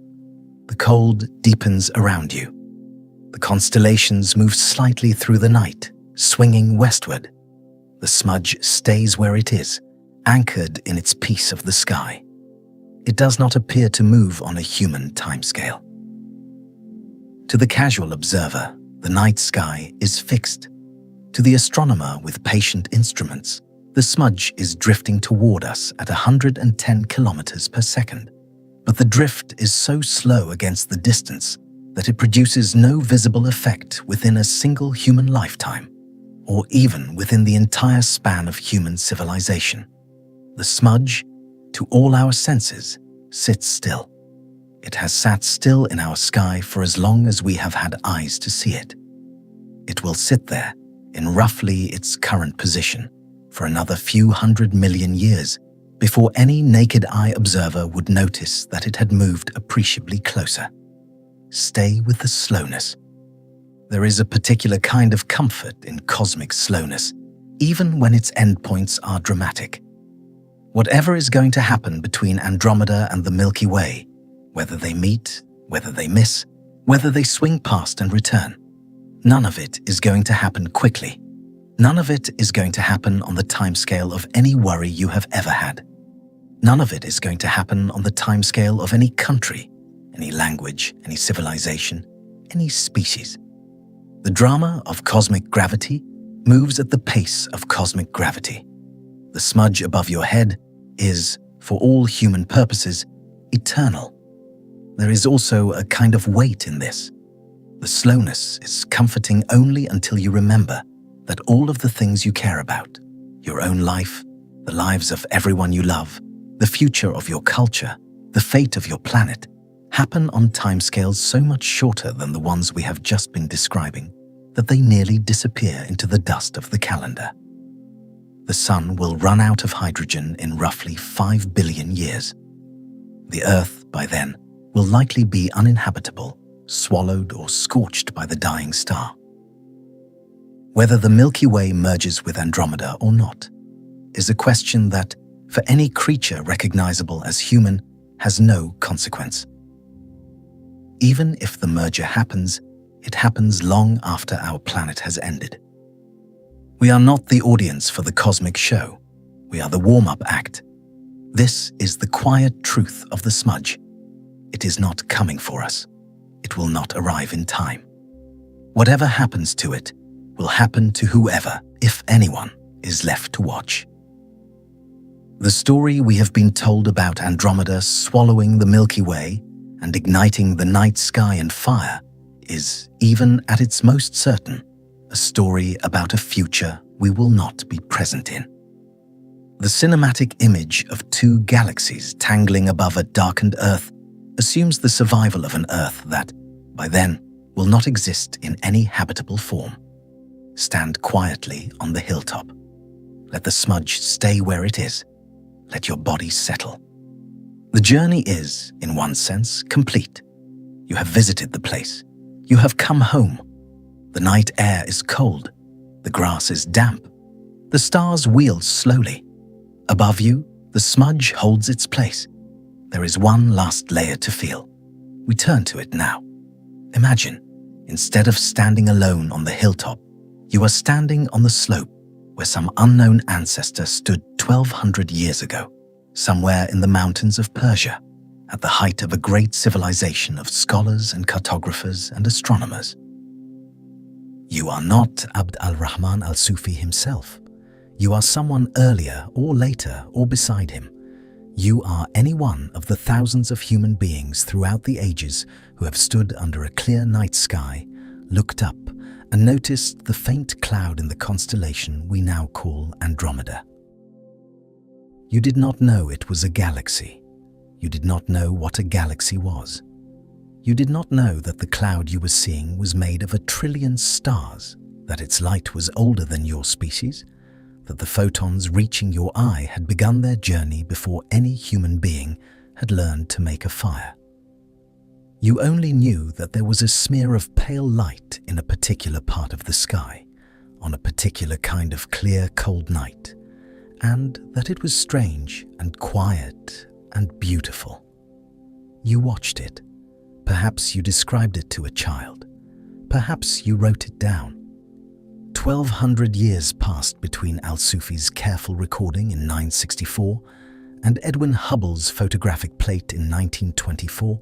The cold deepens around you. The constellations move slightly through the night, swinging westward. The smudge stays where it is, anchored in its piece of the sky. It does not appear to move on a human timescale. To the casual observer, the night sky is fixed. To the astronomer with patient instruments, the smudge is drifting toward us at 110 kilometers per second. But the drift is so slow against the distance that it produces no visible effect within a single human lifetime, or even within the entire span of human civilization. The smudge, to all our senses, sits still. It has sat still in our sky for as long as we have had eyes to see it. It will sit there, in roughly its current position, for another few 100 million years before any naked eye observer would notice that it had moved appreciably closer. Stay with the slowness. There is a particular kind of comfort in cosmic slowness, even when its endpoints are dramatic. Whatever is going to happen between Andromeda and the Milky Way, whether they meet, whether they miss, whether they swing past and return, none of it is going to happen quickly. None of it is going to happen on the timescale of any worry you have ever had. None of it is going to happen on the timescale of any country, any language, any civilization, any species. The drama of cosmic gravity moves at the pace of cosmic gravity. The smudge above your head is, for all human purposes, eternal. There is also a kind of weight in this. The slowness is comforting only until you remember that all of the things you care about, your own life, the lives of everyone you love, the future of your culture, the fate of your planet, happen on timescales so much shorter than the ones we have just been describing that they nearly disappear into the dust of the calendar. The sun will run out of hydrogen in roughly 5 billion years. The Earth, by then, will likely be uninhabitable, swallowed or scorched by the dying star. Whether the Milky Way merges with Andromeda or not is a question that, for any creature recognizable as human, has no consequence. Even if the merger happens, it happens long after our planet has ended. We are not the audience for the cosmic show. We are the warm-up act. This is the quiet truth of the smudge. It is not coming for us. It will not arrive in time. Whatever happens to it will happen to whoever, if anyone, is left to watch. The story we have been told about Andromeda swallowing the Milky Way and igniting the night sky and fire is, even at its most certain, a story about a future we will not be present in. The cinematic image of two galaxies tangling above a darkened Earth assumes the survival of an Earth that, by then, will not exist in any habitable form. Stand quietly on the hilltop. Let the smudge stay where it is. Let your body settle. The journey is, in one sense, complete. You have visited the place. You have come home. The night air is cold. The grass is damp. The stars wheel slowly. Above you, the smudge holds its place. There is one last layer to feel. We turn to it now. Imagine, instead of standing alone on the hilltop, You are standing on the slope where some unknown ancestor stood 1200 years ago, somewhere in the mountains of Persia, at the height of a great civilization of scholars and cartographers and astronomers. You are not Abd al-Rahman al-Sufi himself. You are someone earlier or later or beside him. You are any one of the thousands of human beings throughout the ages who have stood under a clear night sky, looked up, and noticed the faint cloud in the constellation we now call Andromeda. You did not know it was a galaxy. You did not know what a galaxy was. You did not know that the cloud you were seeing was made of 1 trillion stars, that its light was older than your species, that the photons reaching your eye had begun their journey before any human being had learned to make a fire. You only knew that there was a smear of pale light in a particular part of the sky, on a particular kind of clear, cold night, and that it was strange and quiet and beautiful. You watched it. Perhaps you described it to a child. Perhaps you wrote it down. 1200 years passed between al-Sufi's careful recording in 964 and Edwin Hubble's photographic plate in 1924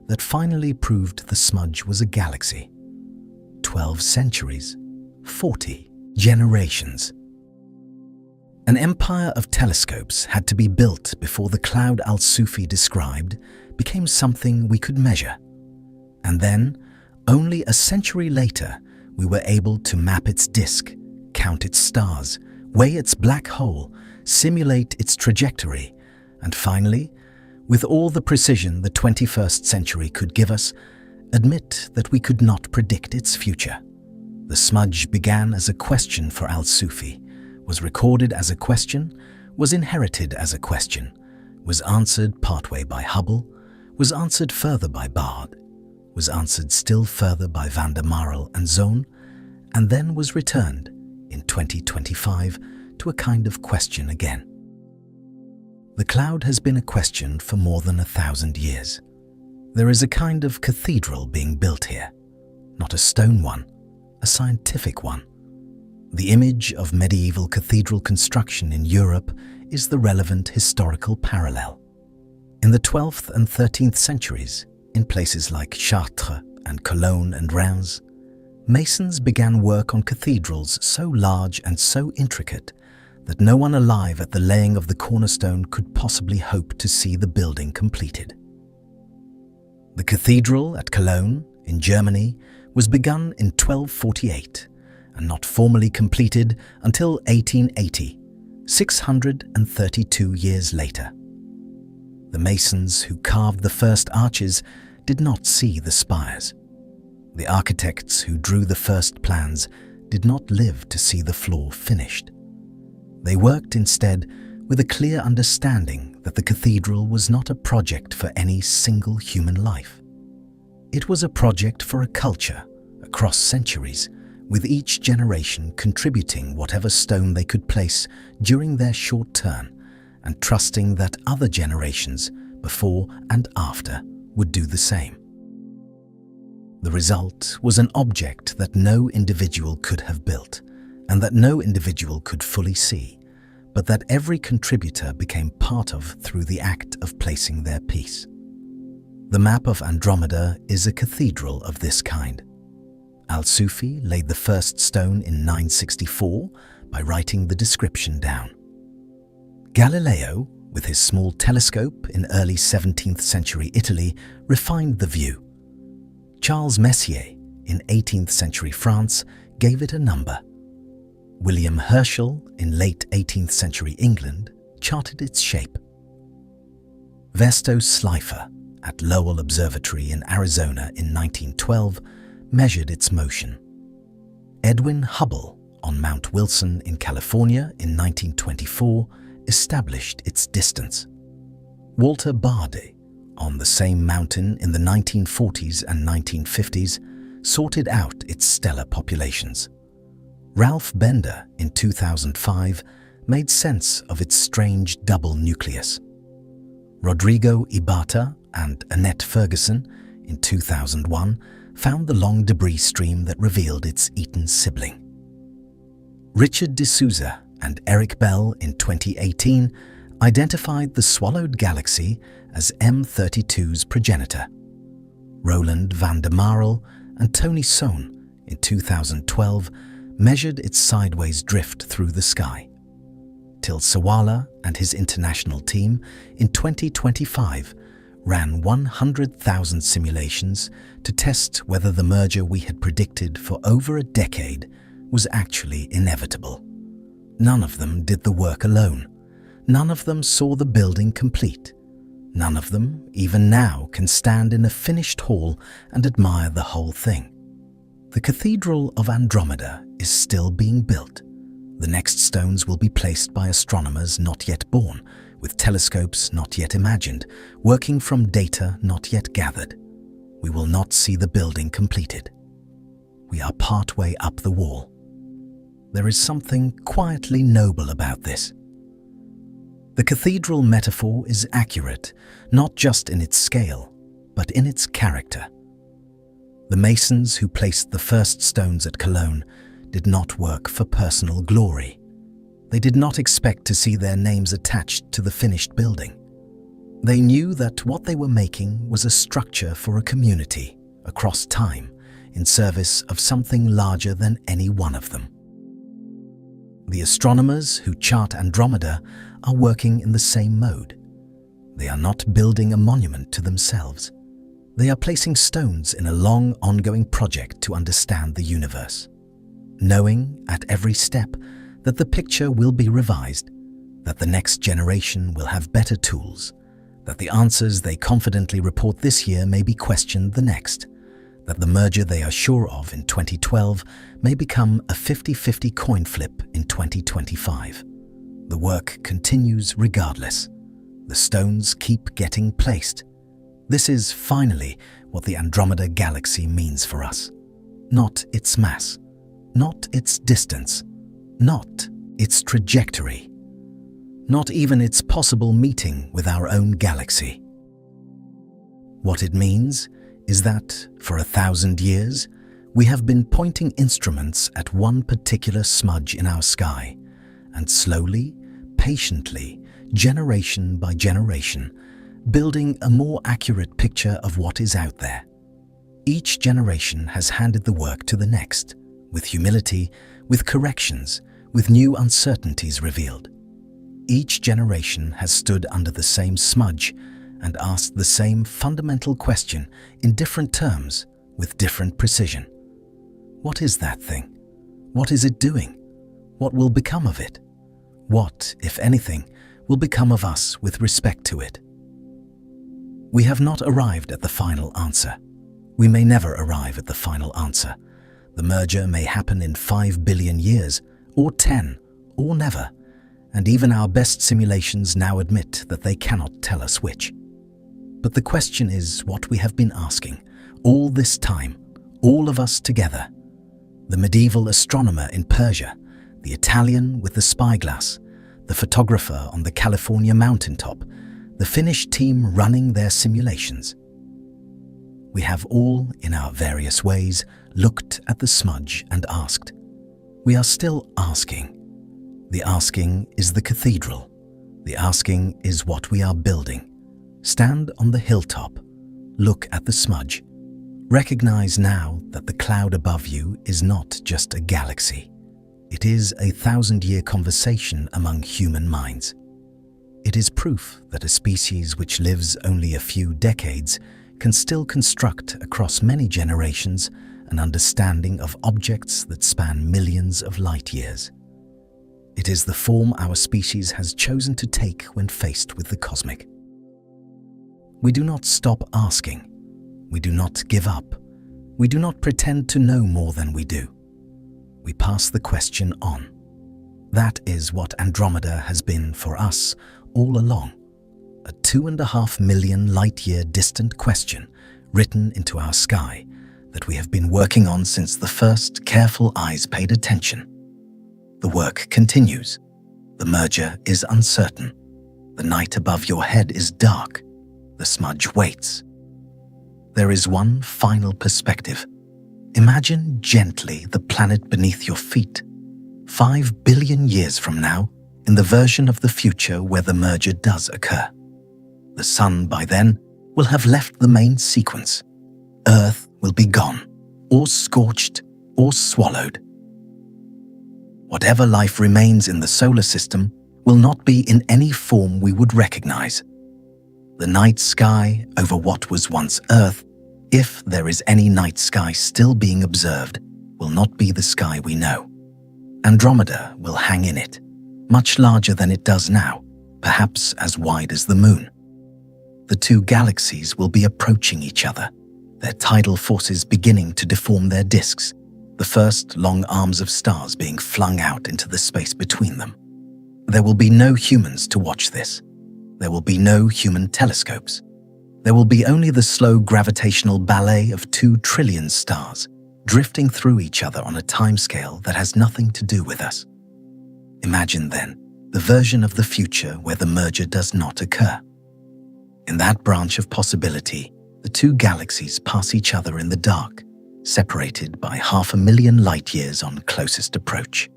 that finally proved the smudge was a galaxy. 12 centuries, 40 generations. An empire of telescopes had to be built before the cloud al-Sufi described became something we could measure. And then, only a century later, we were able to map its disk, count its stars, weigh its black hole, simulate its trajectory, and finally, with all the precision the 21st century could give us, admit that we could not predict its future. The smudge began as a question for al-Sufi, was recorded as a question, was inherited as a question, was answered partway by Hubble, was answered further by Bard, was answered still further by van der Marel and Zohn, and then was returned, in 2025, to a kind of question again. The cloud has been a question for more than 1,000 years. There is a kind of cathedral being built here, not a stone one, a scientific one. The image of medieval cathedral construction in Europe is the relevant historical parallel. In the 12th and 13th centuries, in places like Chartres and Cologne and Reims, masons began work on cathedrals so large and so intricate that no one alive at the laying of the cornerstone could possibly hope to see the building completed. The cathedral at Cologne, in Germany, was begun in 1248 and not formally completed until 1880, 632 years later. The masons who carved the first arches did not see the spires. The architects who drew the first plans did not live to see the floor finished. They worked instead with a clear understanding that the cathedral was not a project for any single human life. It was a project for a culture across centuries, with each generation contributing whatever stone they could place during their short turn and trusting that other generations before and after would do the same. The result was an object that no individual could have built and that no individual could fully see, but that every contributor became part of through the act of placing their piece. The map of Andromeda is a cathedral of this kind. Al-Sufi laid the first stone in 964 by writing the description down. Galileo, with his small telescope in early 17th century Italy, refined the view. Charles Messier, in 18th century France, gave it a number. William Herschel, in late 18th century England, charted its shape. Vesto Slipher, at Lowell Observatory in Arizona in 1912, measured its motion. Edwin Hubble, on Mount Wilson in California in 1924, established its distance. Walter Baade, on the same mountain in the 1940s and 1950s, sorted out its stellar populations. Ralph Bender, in 2005, made sense of its strange double nucleus. Rodrigo Ibata and Annette Ferguson, in 2001, found the long debris stream that revealed its Eton sibling. Richard D'Souza and Eric Bell in 2018 identified the swallowed galaxy as M32's progenitor. Roland van der Marel and Tony Sohn in 2012 measured its sideways drift through the sky. Till Sawala and his international team in 2025 ran 100,000 simulations to test whether the merger we had predicted for over a decade was actually inevitable. None of them did the work alone. None of them saw the building complete. None of them, even now, can stand in a finished hall and admire the whole thing. The Cathedral of Andromeda is still being built. The next stones will be placed by astronomers not yet born, with telescopes not yet imagined, working from data not yet gathered. We will not see the building completed. We are partway up the wall. There is something quietly noble about this. The cathedral metaphor is accurate, not just in its scale, but in its character. The masons who placed the first stones at Cologne did not work for personal glory. They did not expect to see their names attached to the finished building. They knew that what they were making was a structure for a community, across time, in service of something larger than any one of them. The astronomers who chart Andromeda are working in the same mode. They are not building a monument to themselves. They are placing stones in a long, ongoing project to understand the universe, knowing at every step that the picture will be revised, that the next generation will have better tools, that the answers they confidently report this year may be questioned the next, that the merger they are sure of in 2012 may become a 50-50 coin flip in 2025. The work continues regardless. The stones keep getting placed. This is finally what the Andromeda Galaxy means for us. Not its mass, not its distance, not its trajectory, not even its possible meeting with our own galaxy. What it means is that, for 1,000 years, we have been pointing instruments at one particular smudge in our sky, and slowly, patiently, generation by generation, building a more accurate picture of what is out there. Each generation has handed the work to the next, with humility, with corrections, with new uncertainties revealed. Each generation has stood under the same smudge and asked the same fundamental question in different terms, with different precision. What is that thing? What is it doing? What will become of it? What, if anything, will become of us with respect to it? We have not arrived at the final answer. We may never arrive at the final answer. The merger may happen in 5 billion years, or 10, or never, and even our best simulations now admit that they cannot tell us which. But the question is what we have been asking, all this time, all of us together. The medieval astronomer in Persia, the Italian with the spyglass, the photographer on the California mountaintop, the Finnish team running their simulations. We have all, in our various ways, looked at the smudge and asked. We are still asking. The asking is the cathedral. The asking is what we are building. Stand on the hilltop. Look at the smudge. Recognize now that the cloud above you is not just a galaxy. It is a 1,000-year conversation among human minds. It is proof that a species which lives only a few decades can still construct across many generations an understanding of objects that span millions of light years. It is the form our species has chosen to take when faced with the cosmic. We do not stop asking. We do not give up. We do not pretend to know more than we do. We pass the question on. That is what Andromeda has been for us all along. A 2.5 million light-year distant question written into our sky that we have been working on since the first careful eyes paid attention. The work continues. The merger is uncertain. The night above your head is dark. The smudge waits. There is one final perspective. Imagine gently the planet beneath your feet. 5 billion years from now, in the version of the future where the merger does occur. The Sun, by then, will have left the main sequence. Earth will be gone, or scorched, or swallowed. Whatever life remains in the solar system will not be in any form we would recognize. The night sky over what was once Earth, if there is any night sky still being observed, will not be the sky we know. Andromeda will hang in it, much larger than it does now, perhaps as wide as the Moon. The two galaxies will be approaching each other, their tidal forces beginning to deform their disks, the first long arms of stars being flung out into the space between them. There will be no humans to watch this. There will be no human telescopes. There will be only the slow gravitational ballet of 2 trillion stars, drifting through each other on a timescale that has nothing to do with us. Imagine, then, the version of the future where the merger does not occur. In that branch of possibility, the two galaxies pass each other in the dark, separated by 500,000 light-years on closest approach.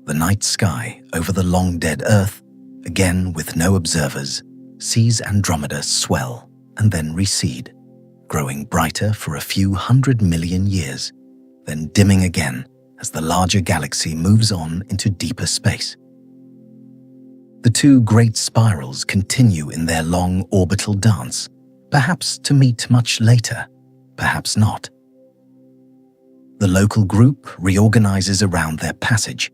The night sky over the long-dead Earth, again with no observers, sees Andromeda swell and then recede, growing brighter for a few 100 million years, then dimming again as the larger galaxy moves on into deeper space. The two great spirals continue in their long orbital dance, perhaps to meet much later, perhaps not. The local group reorganizes around their passage.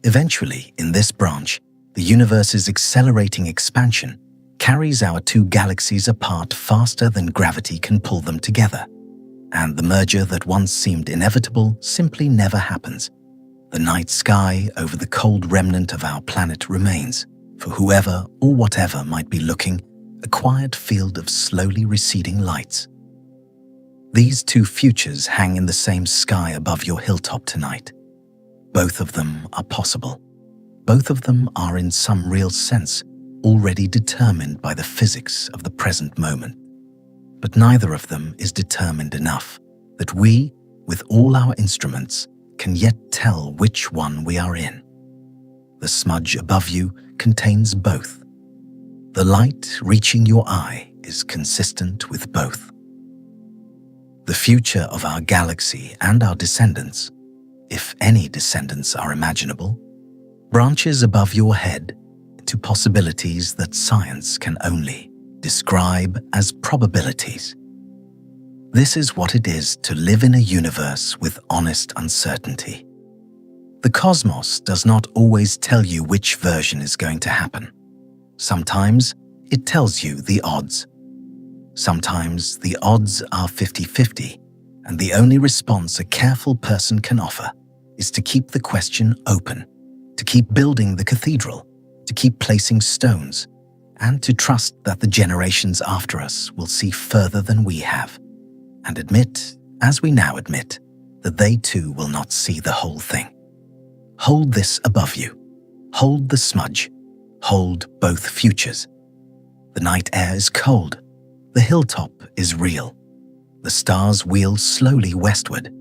Eventually, in this branch, the universe's accelerating expansion carries our two galaxies apart faster than gravity can pull them together, and the merger that once seemed inevitable simply never happens. The night sky over the cold remnant of our planet remains, for whoever or whatever might be looking, a quiet field of slowly receding lights. These two futures hang in the same sky above your hilltop tonight. Both of them are possible. Both of them are in some real sense already determined by the physics of the present moment. But neither of them is determined enough that we, with all our instruments, can yet tell which one we are in. The smudge above you contains both. The light reaching your eye is consistent with both. The future of our galaxy and our descendants, if any descendants are imaginable, branches above your head to possibilities that science can only describe as probabilities. This is what it is to live in a universe with honest uncertainty. The cosmos does not always tell you which version is going to happen. Sometimes it tells you the odds. Sometimes the odds are 50-50, and the only response a careful person can offer is to keep the question open, to keep building the cathedral, to keep placing stones, and to trust that the generations after us will see further than we have, and admit, as we now admit, that they too will not see the whole thing. Hold this above you. Hold the smudge. Hold both futures. The night air is cold. The hilltop is real. The stars wheel slowly westward.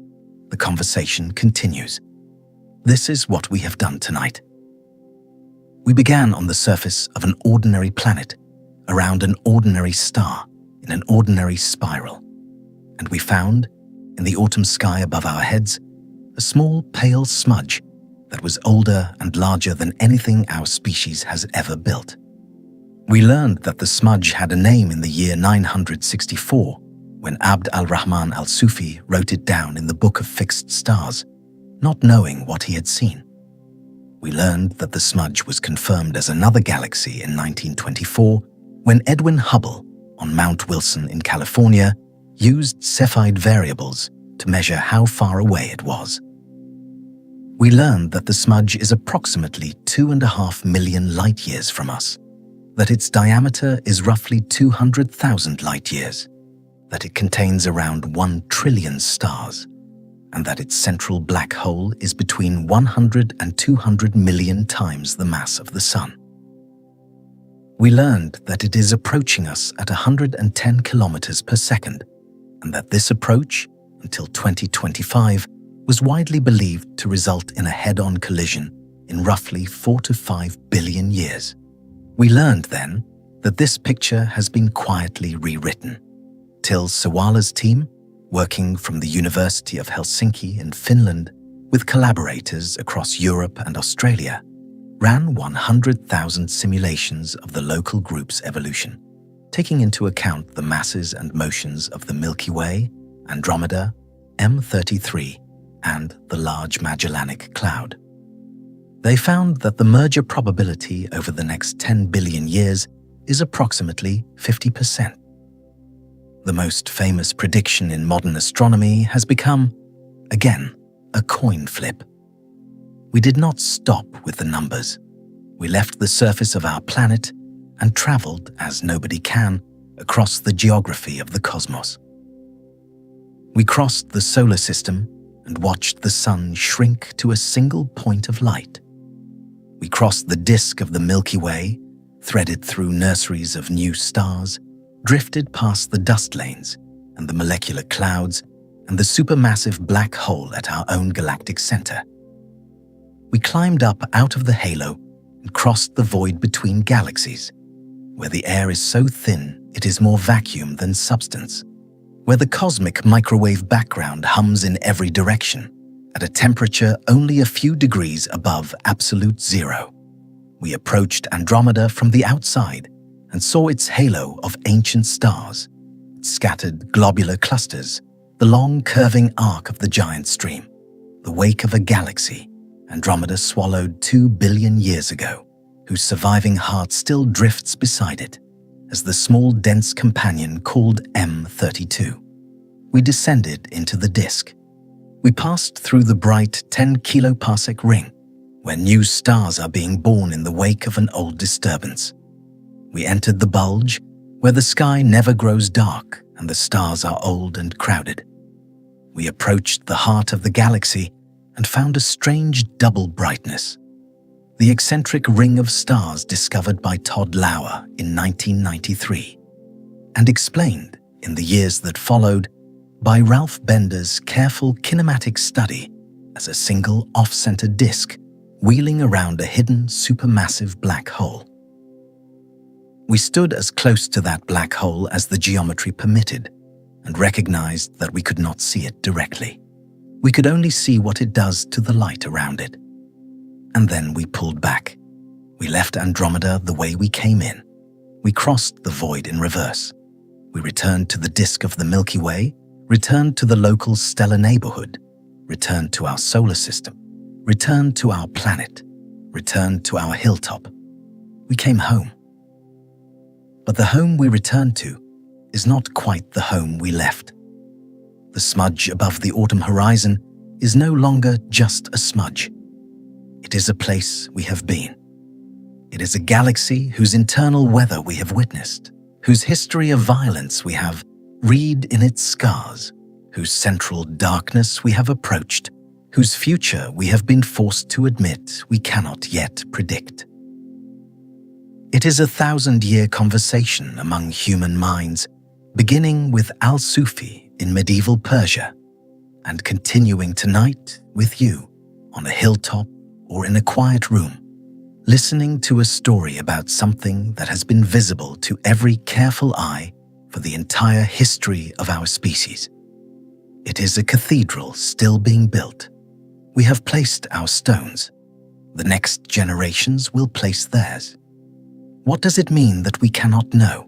The conversation continues. This is what we have done tonight. We began on the surface of an ordinary planet, around an ordinary star, in an ordinary spiral. And we found, in the autumn sky above our heads, a small pale smudge that was older and larger than anything our species has ever built. We learned that the smudge had a name in the year 964, when Abd al-Rahman al-Sufi wrote it down in the Book of Fixed Stars, not knowing what he had seen. We learned that the smudge was confirmed as another galaxy in 1924, when Edwin Hubble, on Mount Wilson in California, used Cepheid variables to measure how far away it was. We learned that the smudge is approximately 2.5 million light-years from us, that its diameter is roughly 200,000 light-years, that it contains around 1 trillion stars, and that its central black hole is between 100 and 200 million times the mass of the Sun. We learned that it is approaching us at 110 kilometers per second, and that this approach, until 2025, was widely believed to result in a head-on collision in roughly 4 to 5 billion years. We learned then that this picture has been quietly rewritten. Till Sawala's team, working from the University of Helsinki in Finland with collaborators across Europe and Australia, ran 100,000 simulations of the local group's evolution, taking into account the masses and motions of the Milky Way, Andromeda, M33, and the Large Magellanic Cloud. They found that the merger probability over the next 10 billion years is approximately 50%. The most famous prediction in modern astronomy has become, again, a coin flip. We did not stop with the numbers. We left the surface of our planet and traveled, as nobody can, across the geography of the cosmos. We crossed the solar system and watched the sun shrink to a single point of light. We crossed the disk of the Milky Way, threaded through nurseries of new stars, drifted past the dust lanes and the molecular clouds and the supermassive black hole at our own galactic center. We climbed up out of the halo and crossed the void between galaxies, where the air is so thin it is more vacuum than substance, where the cosmic microwave background hums in every direction, at a temperature only a few degrees above absolute zero. We approached Andromeda from the outside and saw its halo of ancient stars, its scattered globular clusters, the long curving arc of the giant stream, the wake of a galaxy Andromeda swallowed 2 billion years ago, whose surviving heart still drifts beside it as the small dense companion called M32. We descended into the disk. We passed through the bright 10 kiloparsec ring, where new stars are being born in the wake of an old disturbance. We entered the bulge, where the sky never grows dark and the stars are old and crowded. We approached the heart of the galaxy and found a strange double brightness, the eccentric ring of stars discovered by Todd Lauer in 1993, and explained in the years that followed by Ralph Bender's careful kinematic study as a single off-center disk wheeling around a hidden supermassive black hole. We stood as close to that black hole as the geometry permitted and recognized that we could not see it directly. We could only see what it does to the light around it. And then we pulled back. We left Andromeda the way we came in. We crossed the void in reverse. We returned to the disk of the Milky Way, returned to the local stellar neighborhood, returned to our solar system, returned to our planet, returned to our hilltop. We came home. But the home we returned to is not quite the home we left. The smudge above the autumn horizon is no longer just a smudge. It is a place we have been. It is a galaxy whose internal weather we have witnessed, whose history of violence we have read in its scars, whose central darkness we have approached, whose future we have been forced to admit we cannot yet predict. It is a 1,000-year conversation among human minds, beginning with Al-Sufi in medieval Persia and continuing tonight with you on a hilltop or in a quiet room, listening to a story about something that has been visible to every careful eye for the entire history of our species. It is a cathedral still being built. We have placed our stones. The next generations will place theirs. What does it mean that we cannot know?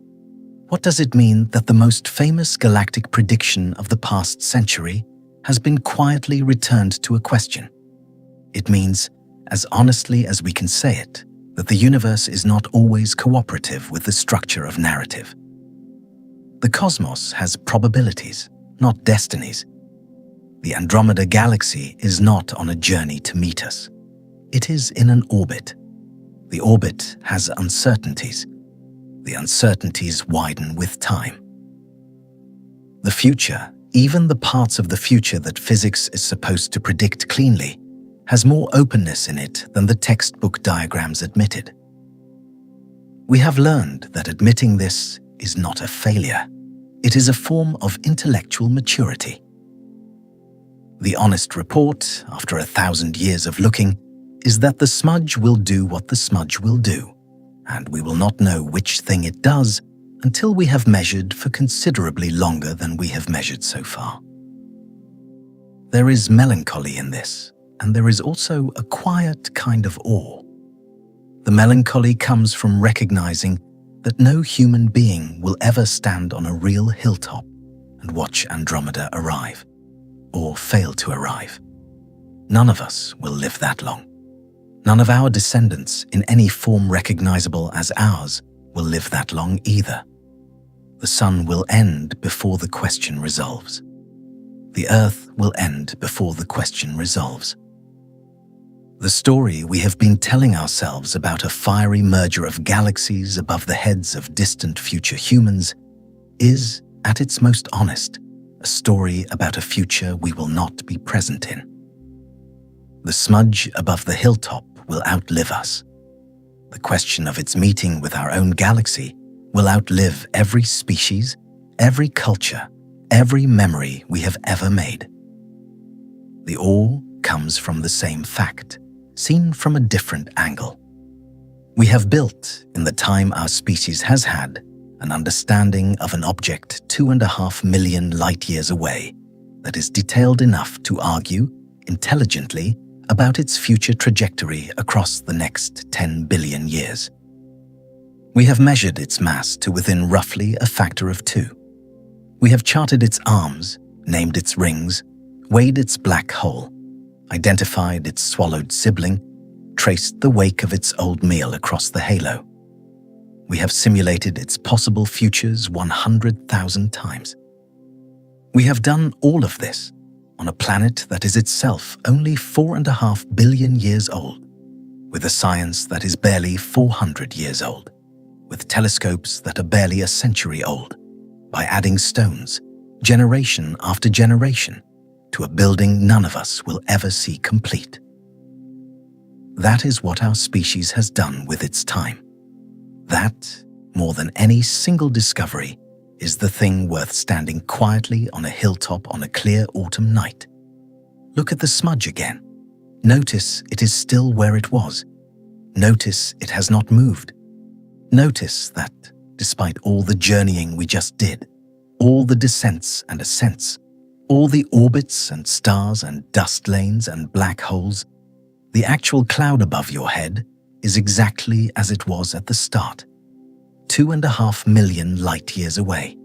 What does it mean that the most famous galactic prediction of the past century has been quietly returned to a question? It means, as honestly as we can say it, that the universe is not always cooperative with the structure of narrative. The cosmos has probabilities, not destinies. The Andromeda Galaxy is not on a journey to meet us. It is in an orbit. The orbit has uncertainties. The uncertainties widen with time. The future, even the parts of the future that physics is supposed to predict cleanly, has more openness in it than the textbook diagrams admitted. We have learned that admitting this is not a failure. It is a form of intellectual maturity. The honest report, after 1,000 years of looking, is that the smudge will do what the smudge will do, and we will not know which thing it does until we have measured for considerably longer than we have measured so far. There is melancholy in this, and there is also a quiet kind of awe. The melancholy comes from recognizing that no human being will ever stand on a real hilltop and watch Andromeda arrive, or fail to arrive. None of us will live that long. None of our descendants in any form recognizable as ours will live that long either. The sun will end before the question resolves. The earth will end before the question resolves. The story we have been telling ourselves about a fiery merger of galaxies above the heads of distant future humans is, at its most honest, a story about a future we will not be present in. The smudge above the hilltop will outlive us. The question of its meeting with our own galaxy will outlive every species, every culture, every memory we have ever made. The awe comes from the same fact, seen from a different angle. We have built, in the time our species has had, an understanding of an object 2.5 million light-years away that is detailed enough to argue, intelligently, about its future trajectory across the next 10 billion years. We have measured its mass to within roughly a factor of 2. We have charted its arms, named its rings, weighed its black hole, identified its swallowed sibling, traced the wake of its old meal across the halo. We have simulated its possible futures 100,000 times. We have done all of this on a planet that is itself only 4.5 billion years old, with a science that is barely 400 years old, with telescopes that are barely a century old, by adding stones, generation after generation, to a building none of us will ever see complete. That is what our species has done with its time. That, more than any single discovery, is the thing worth standing quietly on a hilltop on a clear autumn night. Look at the smudge again. Notice it is still where it was. Notice it has not moved. Notice that, despite all the journeying we just did, all the descents and ascents, all the orbits and stars and dust lanes and black holes, the actual cloud above your head is exactly as it was at the start, 2.5 million light-years away,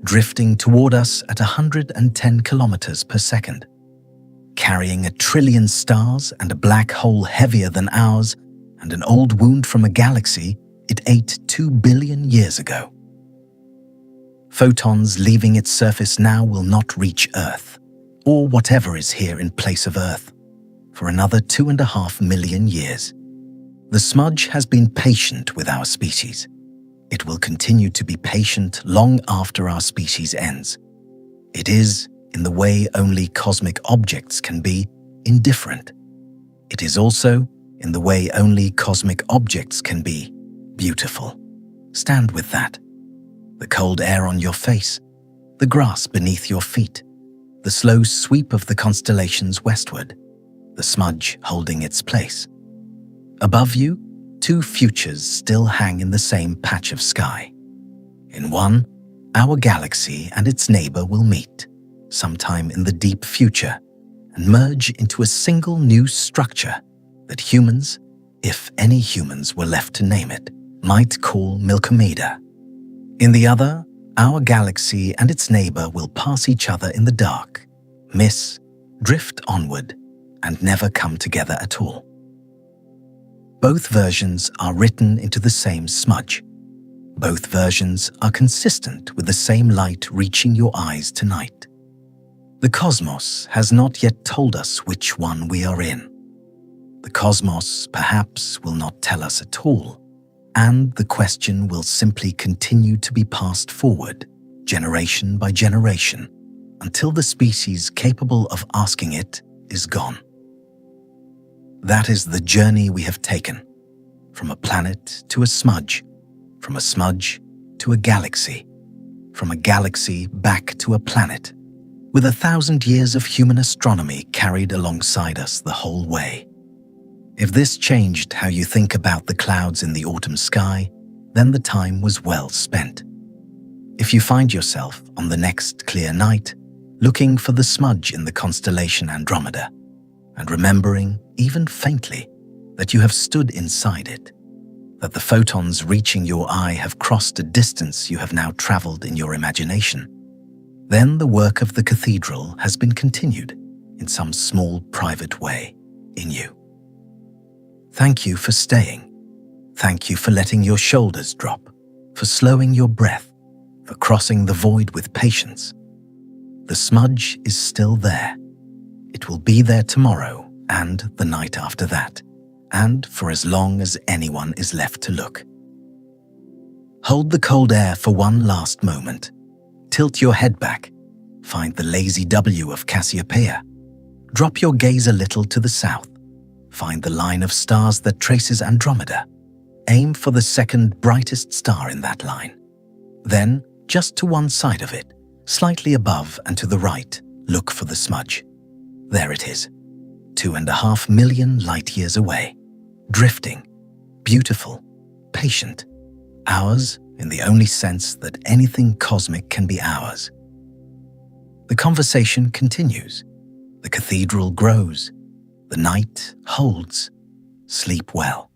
drifting toward us at 110 kilometers per second, carrying 1 trillion stars and a black hole heavier than ours and an old wound from a galaxy it ate 2 billion years ago. Photons leaving its surface now will not reach Earth, or whatever is here in place of Earth, for another 2.5 million years. The smudge has been patient with our species. It will continue to be patient long after our species ends. It is, in the way only cosmic objects can be, indifferent. It is also, in the way only cosmic objects can be, beautiful. Stand with that. The cold air on your face, the grass beneath your feet, the slow sweep of the constellations westward, the smudge holding its place. Above you, 2 futures still hang in the same patch of sky. In one, our galaxy and its neighbor will meet, sometime in the deep future, and merge into a single new structure that humans, if any humans were left to name it, might call Milkomeda. In the other, our galaxy and its neighbor will pass each other in the dark, miss, drift onward, and never come together at all. Both versions are written into the same smudge. Both versions are consistent with the same light reaching your eyes tonight. The cosmos has not yet told us which one we are in. The cosmos perhaps will not tell us at all, and the question will simply continue to be passed forward, generation by generation, until the species capable of asking it is gone. That is the journey we have taken, from a planet to a smudge, from a smudge to a galaxy, from a galaxy back to a planet, with 1,000 years of human astronomy carried alongside us the whole way. If this changed how you think about the clouds in the autumn sky, then the time was well spent. If you find yourself on the next clear night, looking for the smudge in the constellation Andromeda, and remembering, even faintly, that you have stood inside it, that the photons reaching your eye have crossed a distance you have now traveled in your imagination, then the work of the cathedral has been continued in some small private way in you. Thank you for staying. Thank you for letting your shoulders drop, for slowing your breath, for crossing the void with patience. The smudge is still there. It will be there tomorrow and the night after that, and for as long as anyone is left to look. Hold the cold air for one last moment. Tilt your head back. Find the lazy W of Cassiopeia. Drop your gaze a little to the south. Find the line of stars that traces Andromeda. Aim for the second brightest star in that line. Then, just to one side of it, slightly above and to the right, look for the smudge. There it is, 2.5 million light-years away, drifting, beautiful, patient, ours in the only sense that anything cosmic can be ours. The conversation continues. The cathedral grows. The night holds. Sleep well.